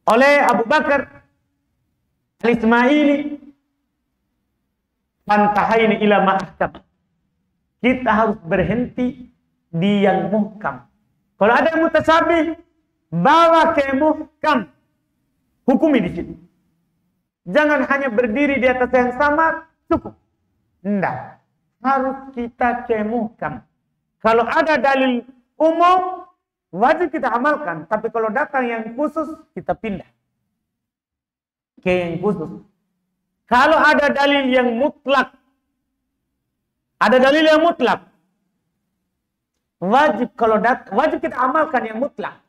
[SPEAKER 1] oleh Abu Bakar Al-Ismaili, "Fantahaini ila mahkam." Kita harus berhenti di yang muhkam. Kalau ada yang mutasyabih, bawa ke muhkam. Hukumi di sini. Jangan hanya berdiri di atas yang samar, cukup. Tidak. Harus kita ke muhkam. Kalau ada dalil umum, wajib kita amalkan. Tapi kalau datang yang khusus, kita pindah ke yang khusus. Kalau ada dalil yang mutlak, ada dalil yang mutlak, wajib kita amalkan yang mutlak.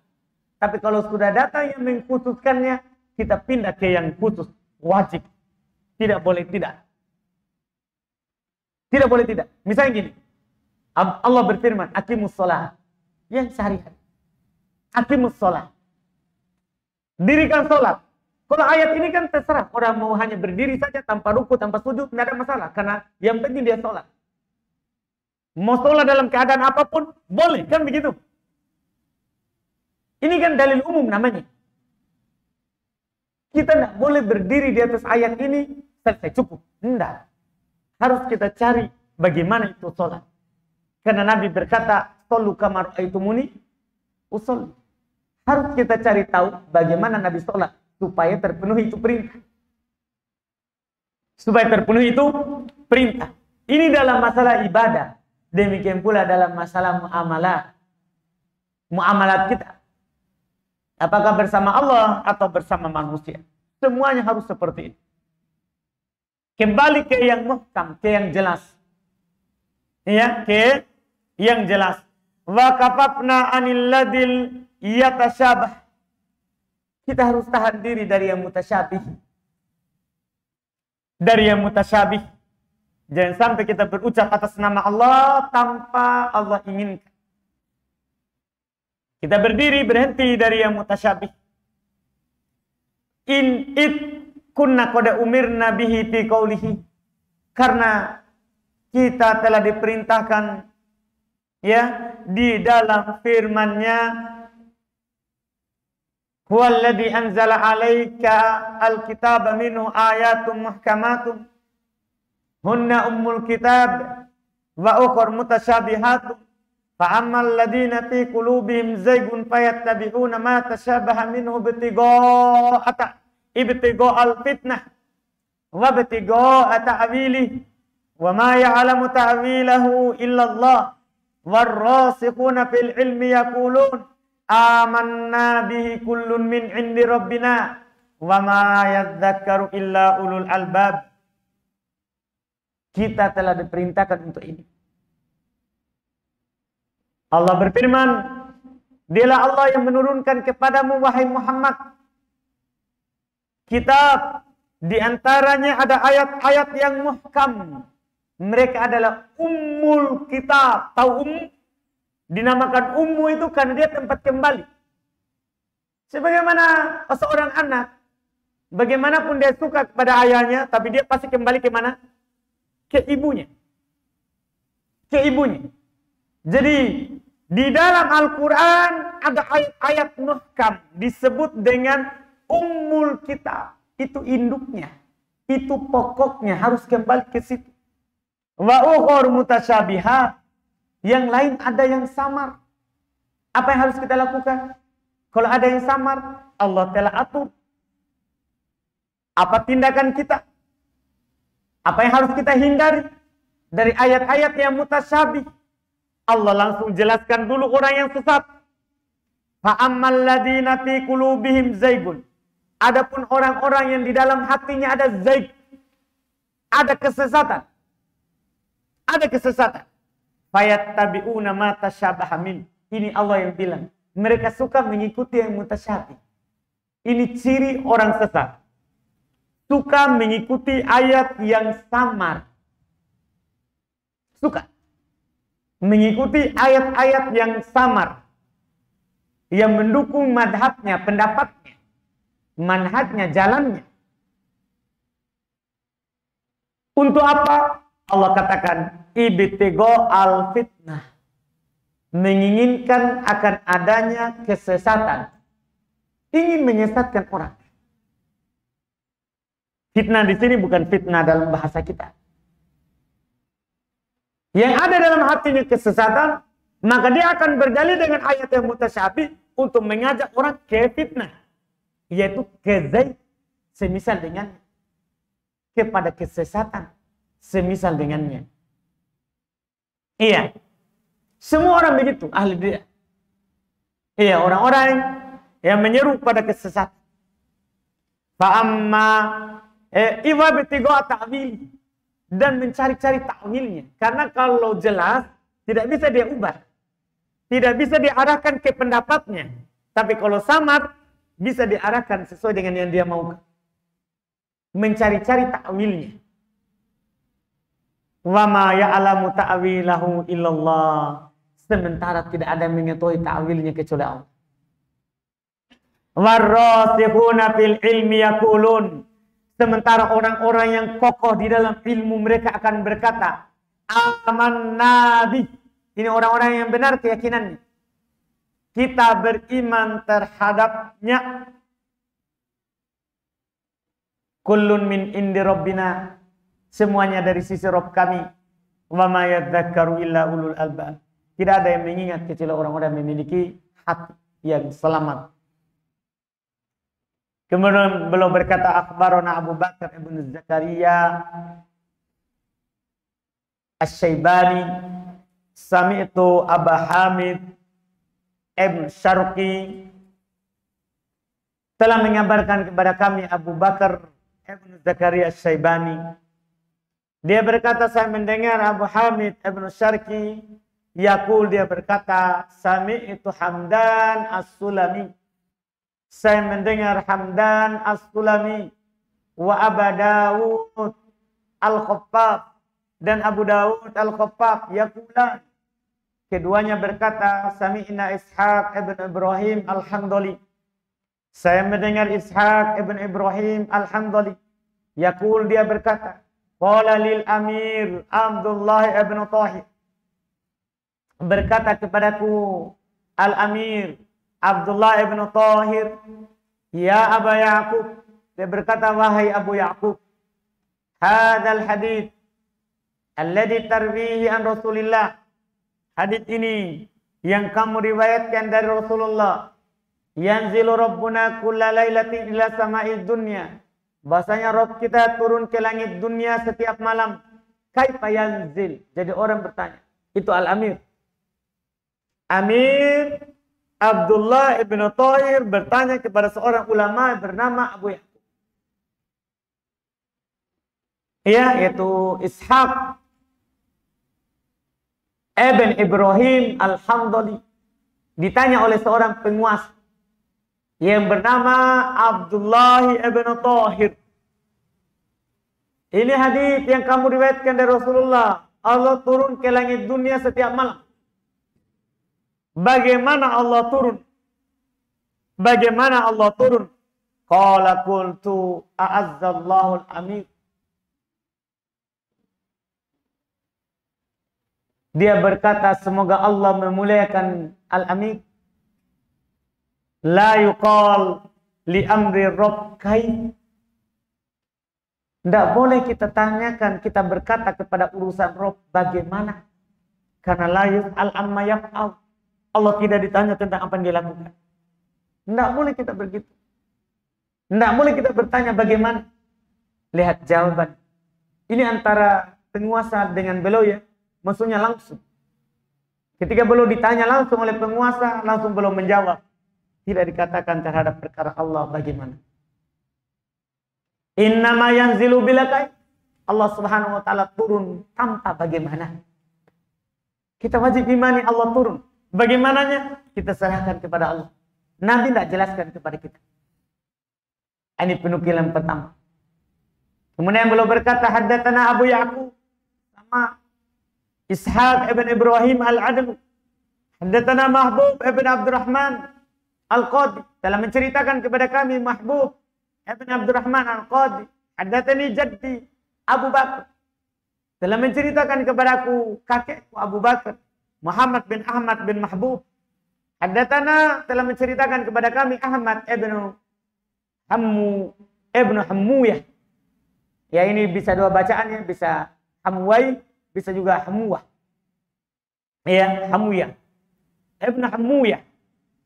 [SPEAKER 1] Tapi kalau sudah datang yang mengkhususkannya, kita pindah ke yang khusus. Wajib. Tidak boleh tidak. Tidak boleh tidak. Misalnya gini, Allah berfirman, aqimus shalah. Yang sehari-hari. Aqimus shalah. Dirikan sholat. Kalau ayat ini kan terserah. Orang mau hanya berdiri saja tanpa ruku, tanpa sujud, tidak ada masalah. Karena yang penting dia sholat. Mau sholat dalam keadaan apapun, boleh. Kan begitu. Ini kan dalil umum namanya. Kita tidak boleh berdiri di atas ayat ini, selesai cukup. Tidak. Harus kita cari bagaimana itu sholat. Karena Nabi berkata, "Shollu kama ra'aitumuni usolli." Harus kita cari tahu bagaimana Nabi sholat. Supaya terpenuhi itu perintah. Supaya terpenuhi itu perintah. Ini dalam masalah ibadah. Demikian pula dalam masalah muamalah. Muamalat kita. Apakah bersama Allah atau bersama manusia. Semuanya harus seperti ini. Kembali ke yang muhkam, ke yang jelas. Ya, ke yang jelas. Wa kafafna 'anil ladil yatasyabah. Kita harus tahan diri dari yang mutasyabih. Dari yang mutasyabih. Jangan sampai kita berucap atas nama Allah tanpa Allah inginkan. Kita berdiri berhenti dari yang mutasyabih. In it kunna qad umirna bihi fi qaulihi. Karena kita telah diperintahkan ya di dalam firman-Nya, huwallazi anzala 'alaika al-kitaba minhu ayatun muhkamatun hunna ummul kitab wa ukhra mutasyabihatun fa ammal ladzina fi qulubihim zaygun fayattabi'una ma tashabaha minhu ibtigha'al fitnah wa ibtigha'a ta'wilih Wa ma ya'lamu ta'wilahu illallah. Warrasikhuna fil ilmi yaqulun amanna bihi kullun min indi rabbina wa ma yadzakkaru illa ulul albab. Kita telah diperintahkan untuk ini. Allah berfirman, dialah Allah yang menurunkan kepadamu wahai Muhammad kitab, di antaranya ada ayat-ayat yang muhkam. Mereka adalah ummul kitab. Tahu dinamakan ummu itu karena dia tempat kembali. Sebagaimana seorang anak, bagaimanapun dia suka kepada ayahnya, tapi dia pasti kembali ke mana? Ke ibunya. Ke ibunya. Jadi di dalam Al-Quran ada ayat-ayat muhkam disebut dengan ummul kitab. Itu induknya. Itu pokoknya harus kembali ke situ. Wa ukhur mutasyabihat. Yang lain ada yang samar. Apa yang harus kita lakukan? Kalau ada yang samar, Allah telah atur. Apa tindakan kita? Apa yang harus kita hindari dari ayat-ayat yang mutasyabih? Allah langsung jelaskan dulu orang yang sesat. Fa ammal ladzina fi qulubihim zaygun. Adapun orang-orang yang di dalam hatinya ada zaig, ada kesesatan. Ada kesesatan. Fayattabi'una ma tasyabaha min. Ini Allah yang bilang. Mereka suka mengikuti yang mutasyabih. Ini ciri orang sesat. Suka mengikuti ayat yang samar. Suka mengikuti ayat-ayat yang samar. Yang mendukung madhabnya, pendapatnya, manhajnya, jalannya. Untuk apa? Allah katakan, ibtigo al-fitnah. Menginginkan akan adanya kesesatan. Ingin menyesatkan orang. Fitnah di sini bukan fitnah dalam bahasa kita. Yang ada dalam hatinya kesesatan, maka dia akan berdalil dengan ayat yang mutasyabih untuk mengajak orang ke fitnah. Yaitu ke zaid, semisal dengannya. Kepada kesesatan, semisal dengannya. Iya. Semua orang begitu, ahli dia. Iya, orang-orang yang menyeru pada kesesatan. Fa'amma iwa betigo ta'wil. Dan mencari-cari ta'wilnya. Karena kalau jelas, tidak bisa dia ubah. Tidak bisa diarahkan ke pendapatnya. Tapi kalau samar, bisa diarahkan sesuai dengan yang dia mau. Mencari-cari ta'wilnya. Wa ma ya'lamu ta'wilahu illallah. Sementara tidak ada yang mengetahui ta'wilnya kecuali Allah. Warrasikhuna fil ilmi yaqulun. Sementara orang-orang yang kokoh di dalam ilmu mereka akan berkata, amanna bi. Ini orang-orang yang benar keyakinannya. Kita beriman terhadapnya. Kullun min indi rabbina. Semuanya dari sisi Rabb kami. Wa ma yadzakkaru illa ulul albab. Tidak ada yang mengingat kecuali orang-orang yang memiliki hati yang selamat. Kemudian beliau berkata, akhbarana Abu Bakar ibn Zakaria Asy-Syaibani sami'tu Aba Hamid ibn Syarqi telah mengabarkan kepada kami Abu Bakar ibn Zakaria Asy-Syaibani. Dia berkata, saya mendengar Abu Hamid ibn Syarqi yaqul, dia berkata, sami'tu Hamdan As-Sulami. Saya mendengar Hamdan As-Sulami wa Abu Dawud Al-Khaffaf dan Abu Dawud Al-Khaffaf yaqulan. Keduanya berkata, sami'na Ishaq ibn Ibrahim Al-Handali. Saya mendengar Ishaq ibn Ibrahim Al-Handali. Yaqul, dia berkata, qala lil Amir Abdullah ibn Tahir. Berkata kepadaku Al-Amir Abdullah ibn Tahir, ya Aba Ya'qub. Dia berkata, wahai Abu Ya'qub, hadzal hadits alladhi tarwihi an Rasulillah. Hadits ini yang kamu riwayatkan dari Rasulullah. Yanzilu Rabbuna kulla lailatin ila sama'id dunya. Bahasanya Rabb kita turun ke langit dunia setiap malam. kaifa yanzil. Jadi orang bertanya. Itu al-amir. Amir Abdullah ibn Thahir bertanya kepada seorang ulama bernama Abu Ya'qub. Ya, yaitu Ishaq ibn Ibrahim al-Hamdali. Ditanya oleh seorang penguasa yang bernama Abdullah ibn Thahir. Ini hadis yang kamu riwayatkan dari Rasulullah. Allah turun ke langit dunia setiap malam. Bagaimana Allah turun? Bagaimana Allah turun? Qala qultu a'azzallahu al-amir. Dia berkata, semoga Allah memuliakan al-amir. La yuqal li amri rabb kai. Tidak boleh kita tanyakan, kita berkata kepada urusan Rabb bagaimana. Karena la yus'al amma yaf'al. Allah tidak ditanya tentang apa yang dia lakukan. Tidak boleh kita begitu. Tidak boleh kita bertanya bagaimana. Lihat jawaban. Ini antara penguasa dengan beliau ya. Maksudnya langsung. Ketika beliau ditanya langsung oleh penguasa, langsung beliau menjawab. Tidak dikatakan terhadap perkara Allah bagaimana. Innama yanzilu bilakai. Allah subhanahu wa ta'ala turun tanpa bagaimana. Kita wajib imani Allah turun. Bagaimananya? Kita serahkan kepada Allah. Nabi tidak jelaskan kepada kita. Ini penukilan pertama. Kemudian beliau berkata, haddatsana Abu Ya'qub sama Ishaq ibn Ibrahim al-Adl. Haddatsana Mahbub ibn Abdurrahman al-Qadi. Telah menceritakan kepada kami Mahbub ibn Abdurrahman al-Qadi. Haddatsani jaddi Abu Bakar. Telah menceritakan kepadaku kakekku Abu Bakar Muhammad bin Ahmad bin Mahbub. Haddatsana telah menceritakan kepada kami Ahmad ibn Hammuyah. Ya, ini bisa dua bacaannya, bisa Hamwai, bisa juga Hamuwah. Ya, Hamuyah. Ibn Hammuyah.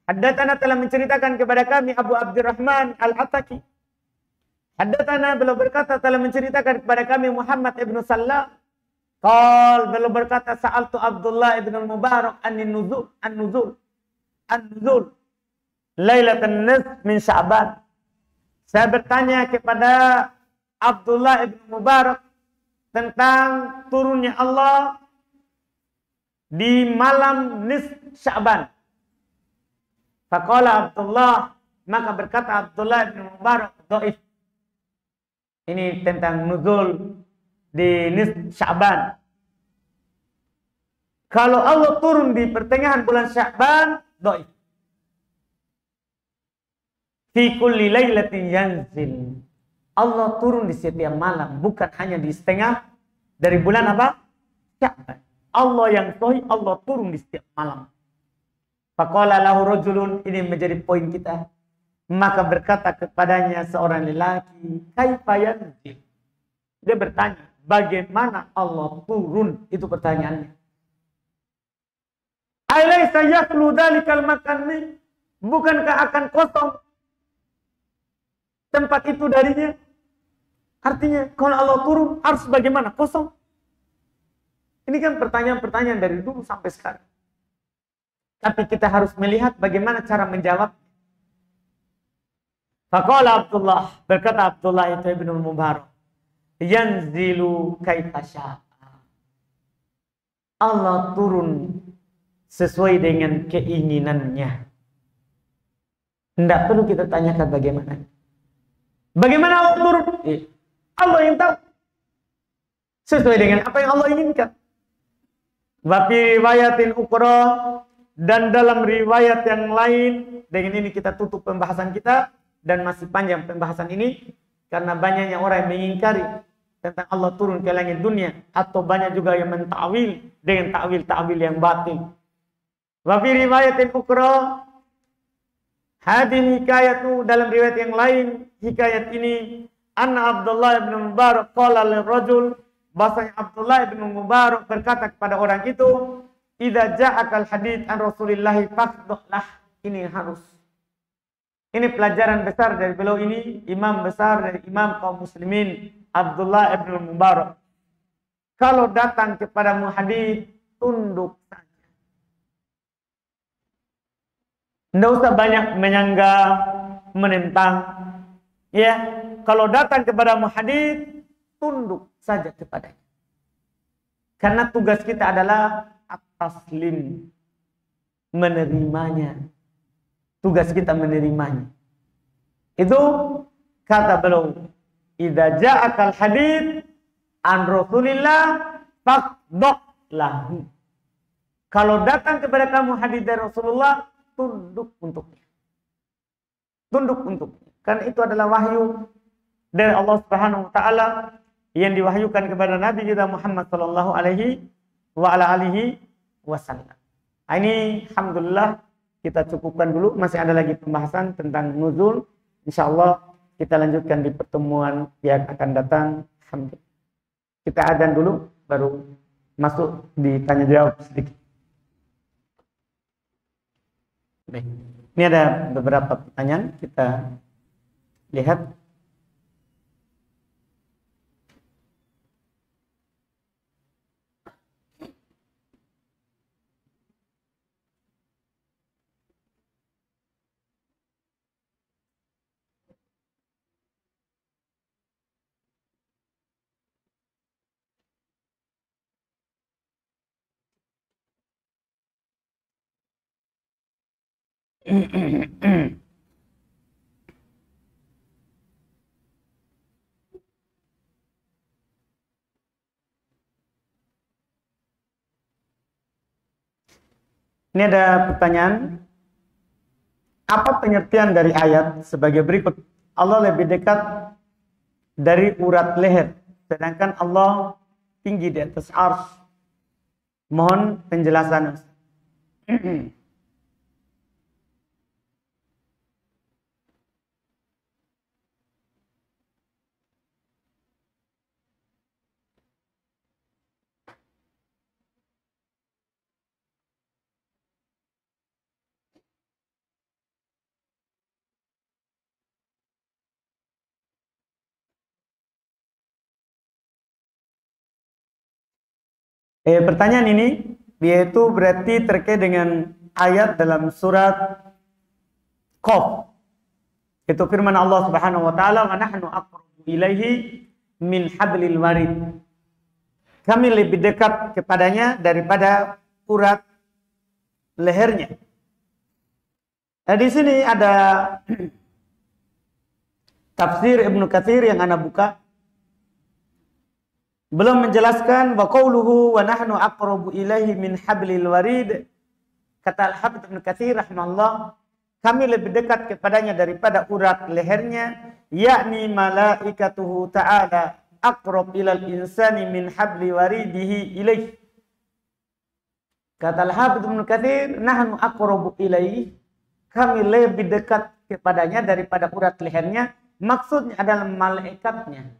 [SPEAKER 1] Haddatsana telah menceritakan kepada kami Abu Abdurrahman al-Ataki. Haddatsana beliau berkata telah menceritakan kepada kami Muhammad ibn Sallam. Beliau berkata sa'altu Abdullah ibn al-Mubarak an-nuzul Lailatan Nisf min Sya'ban. Saya bertanya kepada Abdullah ibn Mubarak tentang turunnya Allah di malam nisf Sya'ban. Faqala Abdullah, maka berkata Abdullah ibn Mubarak, dhaif. Ini tentang nuzul di nisf Sya'ban. Kalau Allah turun di pertengahan bulan Sya'ban, dhaif. Fi kulli lailatin yanzil. Allah turun di setiap malam, bukan hanya di setengah dari bulan apa? Sya'ban. Allah yang sahih, Allah turun di setiap malam. Faqala lahu rajulun, ini menjadi poin kita. Maka berkata kepadanya seorang lelaki, kaifa yanzil? Dia bertanya, bagaimana Allah turun? Itu pertanyaannya. Alaysa yakhlu dzalikal makan? Bukankah akan kosong tempat itu darinya? Artinya kalau Allah turun harus bagaimana? Kosong. Ini kan pertanyaan-pertanyaan dari dulu sampai sekarang. Tapi kita harus melihat bagaimana cara menjawab. Faqala Abdullah, berkata Abdullah itu Ibnu Mubarak, yanzilu kaifa syaa. Allah turun sesuai dengan keinginannya. Tidak perlu kita tanyakan bagaimana. Bagaimana Allah turun? Allah yang tahu. Sesuai dengan apa yang Allah inginkan. Wa fi riwayatin ukhra, dan dalam riwayat yang lain. Dengan ini kita tutup pembahasan kita. Dan masih panjang pembahasan ini. Karena banyaknya orang yang mengingkari tentang Allah turun ke langit dunia. Atau banyak juga yang menta'wil dengan ta'wil-ta'wil yang batil. Wa fi riwayatin ukhra, hadin hikayatu, dalam riwayat yang lain, hikayat ini, anna Abdullah ibn Mubarak qala lirrajul, bahasanya Abdullah ibn Mubarak berkata kepada orang itu, idza ja'akal hadits an Rasulillah faqdhlah. Ini harus. Ini pelajaran besar dari beliau ini, imam besar dari imam kaum muslimin, Abdullah ibn Mubarak. kalau datang kepadamu hadis, tunduk saja. Tidak usah banyak menyangga, menentang. Ya, kalau datang kepadamu hadis, tunduk saja kepadanya. Karena tugas kita adalah at-taslim, menerimanya. Tugas kita menerimanya. Itu kata beliau, idza ja'akal hadits an Rasulillah faqdah lahu. Kalau datang kepada kamu hadis dari Rasulullah, tunduk untuknya. Tunduk untuknya. Karena itu adalah wahyu dari Allah Subhanahu wa taala yang diwahyukan kepada Nabi kita Muhammad sallallahu alaihi wasallam. Ini alhamdulillah kita cukupkan dulu, masih ada lagi pembahasan tentang nuzul. Insyaallah kita lanjutkan di pertemuan yang akan datang. Alhamdulillah. Kita adzan dulu baru masuk di tanya jawab sedikit. Baik. Ini ada beberapa pertanyaan, kita lihat. Ini ada pertanyaan. Apa pengertian dari ayat sebagai berikut? Allah lebih dekat dari urat leher, sedangkan Allah tinggi di atas arsy. Mohon penjelasan. Pertanyaan ini yaitu berarti terkait dengan ayat dalam surat Qaf. Itu firman Allah Subhanahu wa taala, "Wa nahnu aqrabu ilaihi min hablil warid." Kami lebih dekat kepadanya daripada urat lehernya. Nah, di sini ada tafsir Ibnu Katsir yang ana buka. Belum menjelaskan wa qauluhu wa nahnu aqrabu ilaihi min hablil warid. Kata Al-Hafidz Ibnu Katsir rahimahullah, kami lebih dekat kepadanya daripada urat lehernya, yakni malaikatuhu ta'ala aqrab ilal insani min habli waridihi ilaih. Kata Al-Hafidz Ibnu Katsir, nahnu aqrabu ilaihi, kami lebih dekat kepadanya daripada urat lehernya, maksudnya adalah malaikatnya.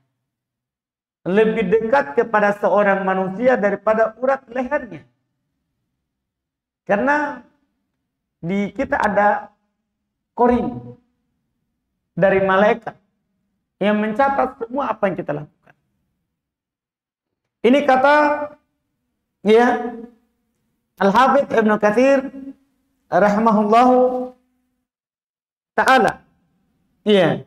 [SPEAKER 1] Lebih dekat kepada seorang manusia daripada urat lehernya. Karena di kita ada korin dari malaikat yang mencatat semua apa yang kita lakukan. Ini kata ya Al-Hafidz Ibnu Katsir rahimahullahu taala. Iya.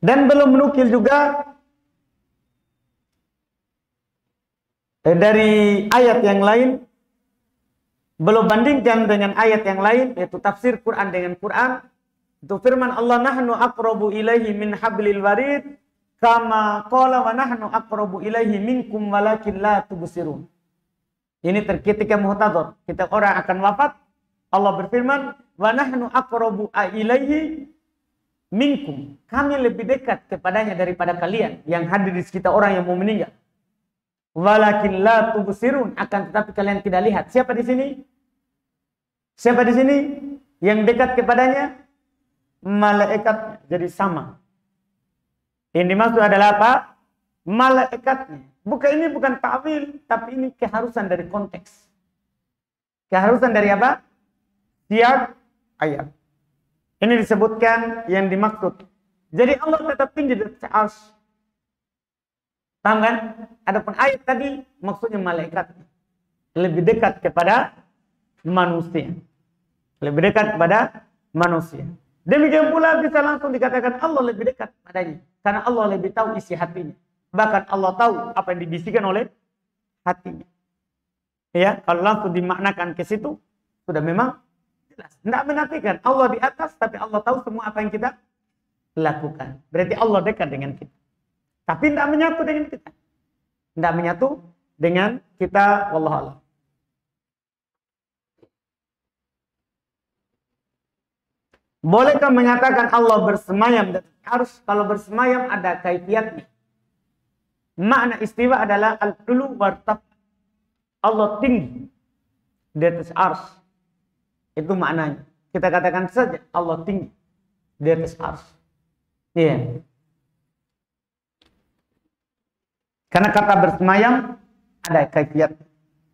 [SPEAKER 1] Dan belum menukil juga dari ayat yang lain, belum bandingkan dengan ayat yang lain, yaitu tafsir Quran dengan Quran. Itu firman Allah, nahnu aqrabu ilaihi min hablil warid, kama qala wa nahnu aqrabu ilaihi minkum walakin la tubsirun. Ini ketika muhtadar, kita orang akan wafat, Allah berfirman, wa nahnu aqrabu ilaihi minkum, kami lebih dekat kepadanya daripada kalian yang hadir di sekitar orang yang mau meninggal. Walakin la tubsirun, akan tetapi kalian tidak lihat. Siapa di sini? Siapa di sini yang dekat kepadanya? Malaikat. Jadi sama. Yang dimaksud adalah apa? Malaikatnya. Ini bukan ta'wil, tapi ini keharusan dari konteks. Keharusan dari apa? Siap ayat. Ini disebutkan yang dimaksud. Jadi Allah tetap tinggi di atas arsy. Paham kan? Adapun ayat tadi maksudnya malaikat lebih dekat kepada manusia. Lebih dekat kepada manusia. Demikian pula bisa langsung dikatakan Allah lebih dekat padanya. Karena Allah lebih tahu isi hatinya. Bahkan Allah tahu apa yang dibisikkan oleh hatinya. Ya, kalau langsung dimaknakan ke situ, sudah memang jelas. Tidak menafikan Allah di atas, tapi Allah tahu semua apa yang kita lakukan. Berarti Allah dekat dengan kita. Tapi tidak menyatu dengan kita. Tidak menyatu dengan kita. Wallahualam. Bolehkah menyatakan Allah bersemayam? Harus, kalau bersemayam ada kaifiatnya. Makna istiwa adalah al-ulu wartab. Allah tinggi di atas arsy. Itu maknanya. Kita katakan saja Allah tinggi di atas arsy. Iya. Karena kata bersemayam ada kaifiat.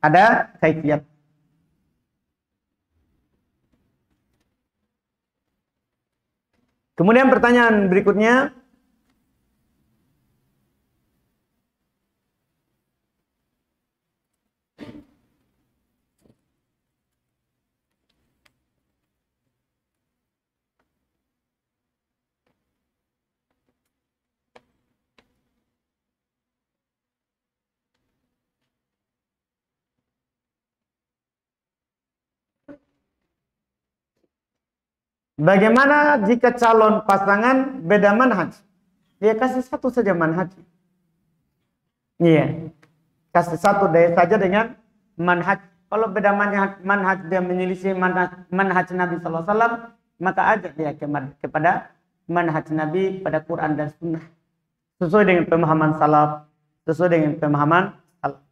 [SPEAKER 1] Ada kaifiat. Kemudian pertanyaan berikutnya. Bagaimana jika calon pasangan beda manhaj? Dia kasih satu saja manhaj. Iya. Kasih satu saja dengan manhaj. Kalau beda manhaj dia menyelisih manhaj Nabi sallallahu alaihi wasallam, maka ajak dia kepada manhaj Nabi pada Quran dan Sunnah. Sesuai dengan pemahaman salaf, sesuai dengan pemahaman salaf.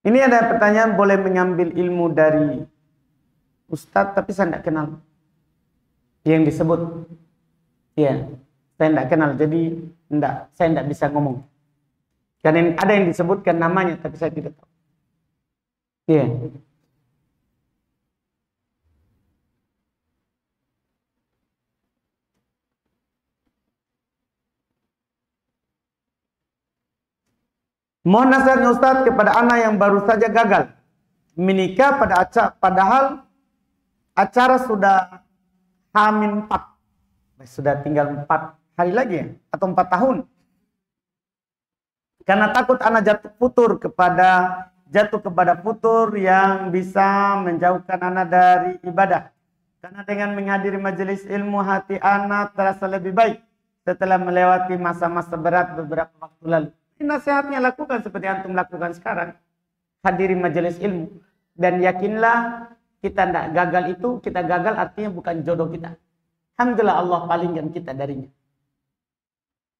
[SPEAKER 1] Ini ada pertanyaan, boleh mengambil ilmu dari Ustadz tapi saya tidak kenal yang disebut. Ya, saya tidak kenal, jadi saya tidak bisa ngomong. Karena ada yang disebutkan namanya tapi saya tidak tahu. Ya. Mohon nasihatnya Ustadz kepada anak yang baru saja gagal menikah padahal acara sudah H-4. Sudah tinggal 4 hari lagi ya? Atau 4 tahun. Karena takut anak jatuh kepada futur yang bisa menjauhkan anak dari ibadah. Karena dengan menghadiri majelis ilmu hati anak terasa lebih baik setelah melewati masa-masa berat beberapa waktu lalu. Nasihatnya lakukan seperti antum lakukan sekarang. Hadiri majelis ilmu. Dan yakinlah kita tidak gagal itu, kita gagal artinya bukan jodoh kita. Alhamdulillah Allah palingkan kita darinya.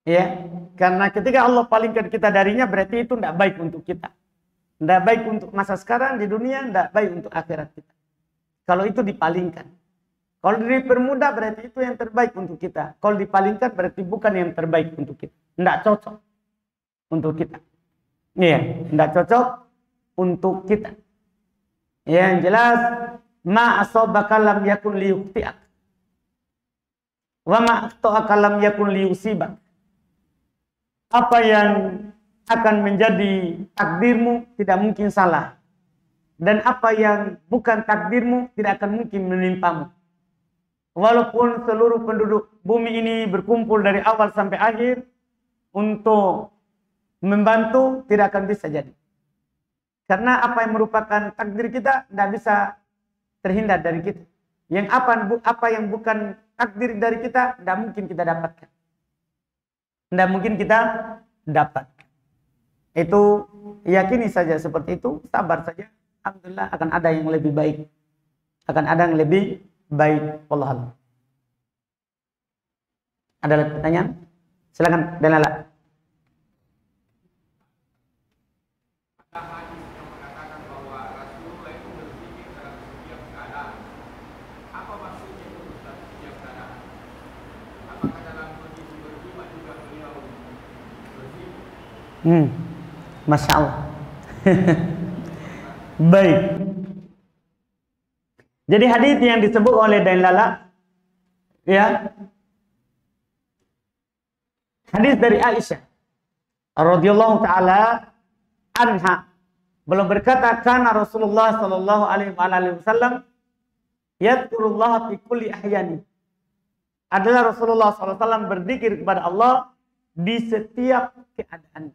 [SPEAKER 1] Ya, karena ketika Allah palingkan kita darinya berarti itu tidak baik untuk kita. Tidak baik untuk masa sekarang di dunia, tidak baik untuk akhirat kita. Kalau itu dipalingkan. Kalau dipermudah berarti itu yang terbaik untuk kita. Kalau dipalingkan berarti bukan yang terbaik untuk kita. Tidak cocok untuk kita. Iya, tidak cocok untuk kita. Ya, yang jelas ma asabaka lam yakun liyukhti'ak. Wa ma akhta'aka lam yakun liyusibak. Apa yang akan menjadi takdirmu tidak mungkin salah. Dan apa yang bukan takdirmu tidak akan mungkin menimpamu. Walaupun seluruh penduduk bumi ini berkumpul dari awal sampai akhir untuk membantu, tidak akan bisa jadi. Karena apa yang merupakan takdir kita tidak bisa terhindar dari kita. Yang apa yang bukan takdir dari kita tidak mungkin kita dapatkan. Tidak mungkin kita dapat. Itu yakini saja seperti itu, sabar saja. Alhamdulillah akan ada yang lebih baik. Akan ada yang lebih baik. Wallahu a'lam. Ada lagi pertanyaan? Silakan, Danala. Hmm. Masya Allah. Baik. Jadi hadis yang disebut oleh Dailala, ya, hadis dari Aisyah radhiyallahu taala anha, belum berkata kana Rasulullah sallallahu alaihi wasallam yadhkurullah fi kulli ahyani. Adalah Rasulullah sallallahu alaihi wasallam berzikir kepada Allah di setiap keadaan.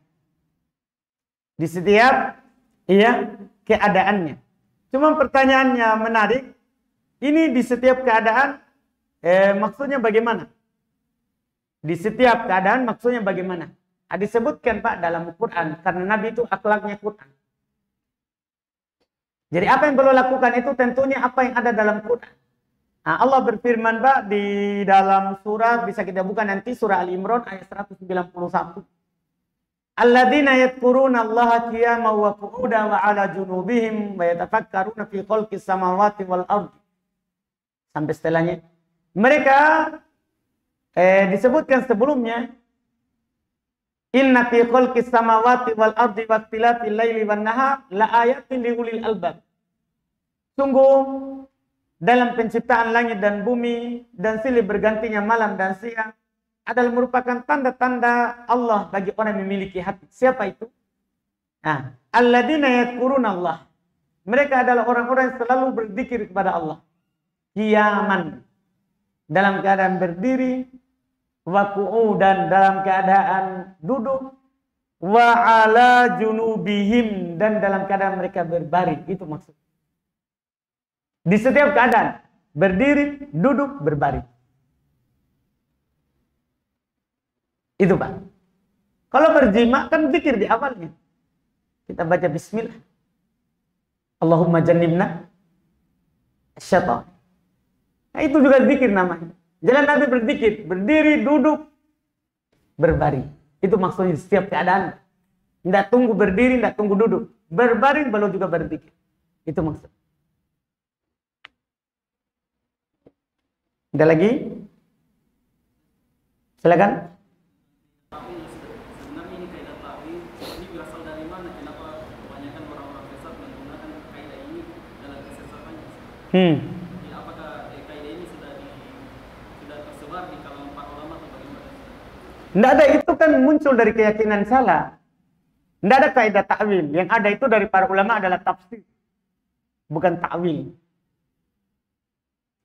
[SPEAKER 1] Di setiap keadaannya. Cuma pertanyaannya menarik. Ini di setiap keadaan maksudnya bagaimana? Di setiap keadaan maksudnya bagaimana? Disebutkan Pak dalam Al-Quran. Karena Nabi itu akhlaknya Quran. Jadi apa yang perlu lakukan itu tentunya apa yang ada dalam Quran. Nah, Allah berfirman Pak di dalam surah, bisa kita buka nanti surah Al-Imran ayat 191. Alladzina yadhkuruna Allaha qiyaman wa qu'udan wa 'ala junubihim wa yatafakkaruna fi khalqis samawati wal ardi. Sampai setelahnya. Mereka disebutkan sebelumnya, inna fi khalqis samawati wal ardi wa ikhtilafil laili wan nahar la ayatin li ulil albab. Sungguh dalam penciptaan langit dan bumi dan silih bergantinya malam dan siang adalah merupakan tanda-tanda Allah bagi orang yang memiliki hati. Siapa itu? Nah, alladzina yadhkuruna Allah. Mereka adalah orang-orang yang selalu berzikir kepada Allah. Qiyaman, dalam keadaan berdiri, wa qu'udan, dalam keadaan duduk, wa 'ala junubihim, dan dalam keadaan mereka berbaring. Itu maksud. Di setiap keadaan, berdiri, duduk, berbaring. Itu Pak. Kalau berjima kan zikir di awalnya. Kita baca bismillah. Allahumma jannibna syaitan. Nah, itu juga zikir namanya. Jalan Nabi berzikir, berdiri, duduk, berbaring. Itu maksudnya setiap keadaan. Tidak tunggu berdiri, tidak tunggu duduk. Berbaring baru juga berzikir. Itu maksud. Ada lagi? Silakan.
[SPEAKER 2] Apakah kaidah ini sudah tersebar di kalangan para ulama atau bagaimana?
[SPEAKER 1] Tidak ada, itu kan muncul dari keyakinan salah. Tidak ada kaidah ta'wil. Yang ada itu dari para ulama adalah tafsir, bukan ta'wil.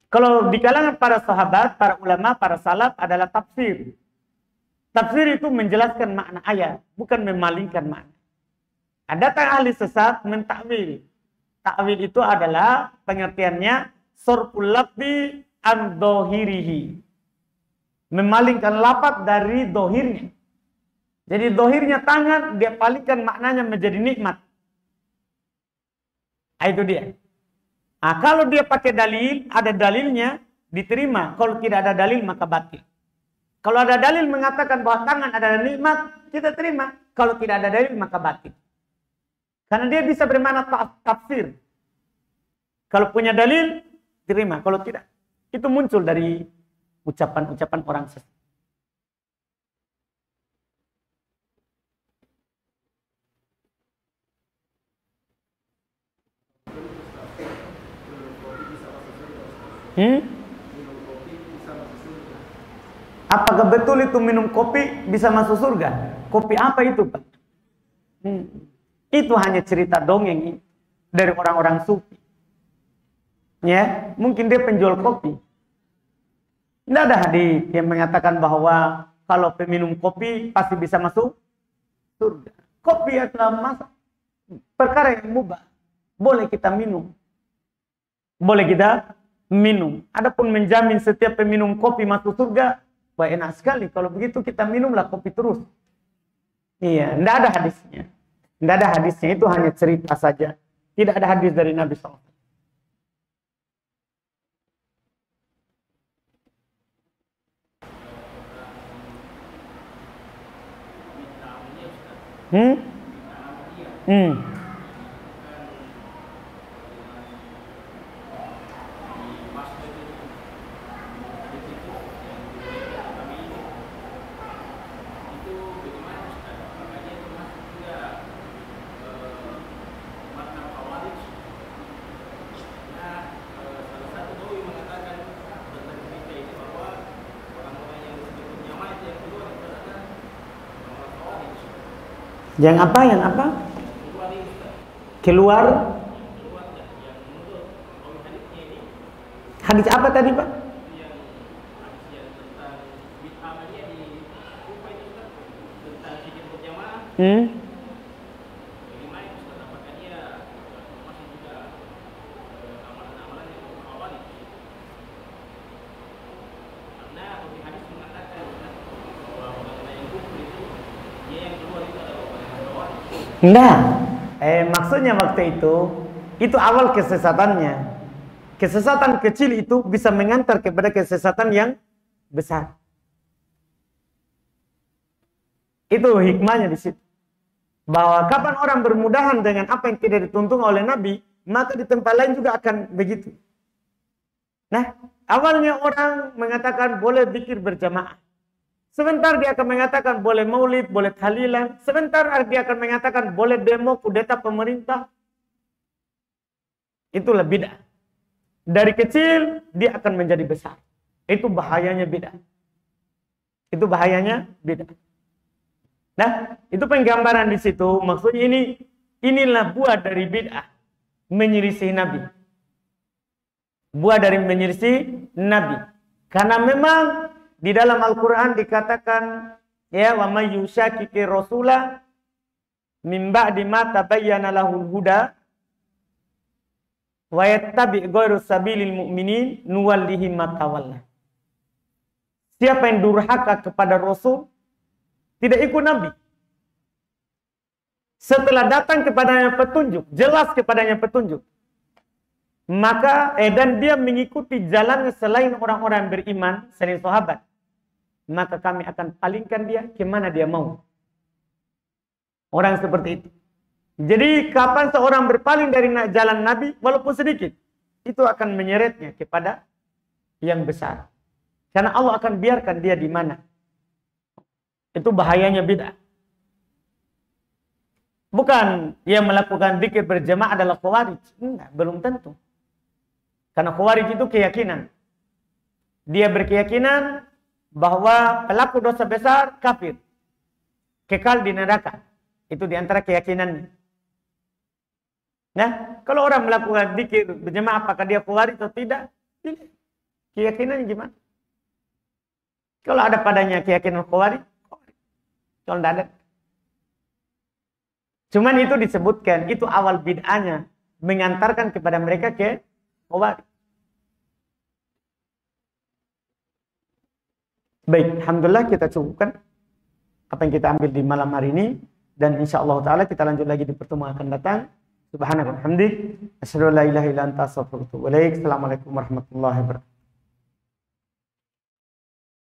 [SPEAKER 1] Kalau di kalangan para sahabat, para ulama, para salaf adalah tafsir. Tafsir itu menjelaskan makna ayat, bukan memalingkan makna. Ada ahli sesat mentakwil. Takwil itu adalah pengertiannya sarful lafzi an dhahirihi. Memalingkan lafaz dari dohirnya. Jadi dohirnya tangan, dia palingkan maknanya menjadi nikmat. Itu dia. Nah, kalau dia pakai dalil, ada dalilnya, diterima. Kalau tidak ada dalil, maka batil. Kalau ada dalil mengatakan bahwa tangan adalah nikmat, kita terima. Kalau tidak ada dalil, maka batil. Karena dia bisa bermakna tafsir. Kalau punya dalil, terima. Kalau tidak, itu muncul dari ucapan-ucapan orang sesat. Apakah betul itu minum kopi bisa masuk surga? Kopi apa itu, Pak? Itu hanya cerita dongeng dari orang-orang sufi. Ya, mungkin dia penjual kopi. Tidak ada hadis yang mengatakan bahwa kalau peminum kopi pasti bisa masuk surga. Kopi adalah perkara yang mubah. Boleh kita minum. Boleh kita minum. Adapun menjamin setiap peminum kopi masuk surga, wah enak sekali. Kalau begitu kita minumlah kopi terus. Iya, tidak ada hadisnya. Tidak ada hadisnya, itu hanya cerita saja. Tidak ada hadis dari Nabi SAW. Yang apa? Yang apa? Keluar. Hadis apa tadi, Pak? Enggak. Maksudnya waktu itu awal kesesatannya. Kesesatan kecil itu bisa mengantar kepada kesesatan yang besar. Itu hikmahnya di situ. Bahwa kapan orang bermudahan dengan apa yang tidak dituntun oleh Nabi, maka di tempat lain juga akan begitu. Nah, awalnya orang mengatakan boleh zikir berjamaah. Sebentar dia akan mengatakan boleh maulid, boleh tahlilan. Sebentar dia akan mengatakan boleh demo kudeta pemerintah. Itulah bid'ah. Dari kecil dia akan menjadi besar. Itu bahayanya bid'ah. Itu bahayanya bid'ah. Nah, itu penggambaran di situ. Maksudnya inilah buah dari bid'ah, menyelisih Nabi. Buah dari menyelisih Nabi. Karena memang di dalam Al-Quran dikatakan, ya, wa may yushaqiqir rasula min ba'di ma tabayyana lahul huda wa yattabi' ghayra sabilil mu'minin nuwallihi ma tawalla. Siapa yang durhaka kepada Rasul, tidak ikut Nabi, setelah datang kepadanya petunjuk, jelas kepadanya petunjuk, maka dan dia mengikuti jalan selain orang-orang yang beriman, selain sahabat, maka kami akan palingkan dia kemana dia mau. Orang seperti itu. Jadi kapan seorang berpaling dari jalan Nabi, walaupun sedikit, itu akan menyeretnya kepada yang besar. Karena Allah akan biarkan dia di mana. Itu bahayanya bid'ah. Bukan yang melakukan zikir berjamaah adalah khawarij. Enggak, belum tentu. Karena khawarij itu keyakinan. Dia berkeyakinan bahwa pelaku dosa besar kafir, kekal di neraka. Itu diantara keyakinannya. Nah, kalau orang melakukan zikir berjamaah, apakah dia khawarij atau tidak? Tidak. Keyakinannya gimana? Kalau ada padanya keyakinan khawarij, kalau tidak ada. Cuman itu disebutkan, itu awal bid'ahnya, mengantarkan kepada mereka ke khawarij. Baik, alhamdulillah kita cukupkan apa yang kita ambil di malam hari ini, dan insyaallah taala kita lanjut lagi di pertemuan akan datang. Subhanallah, hamdik, asyhadu an la ilaha illa anta, astaghfiruka wa atubu ilaik. Assalamualaikum warahmatullahi wabarakatuh.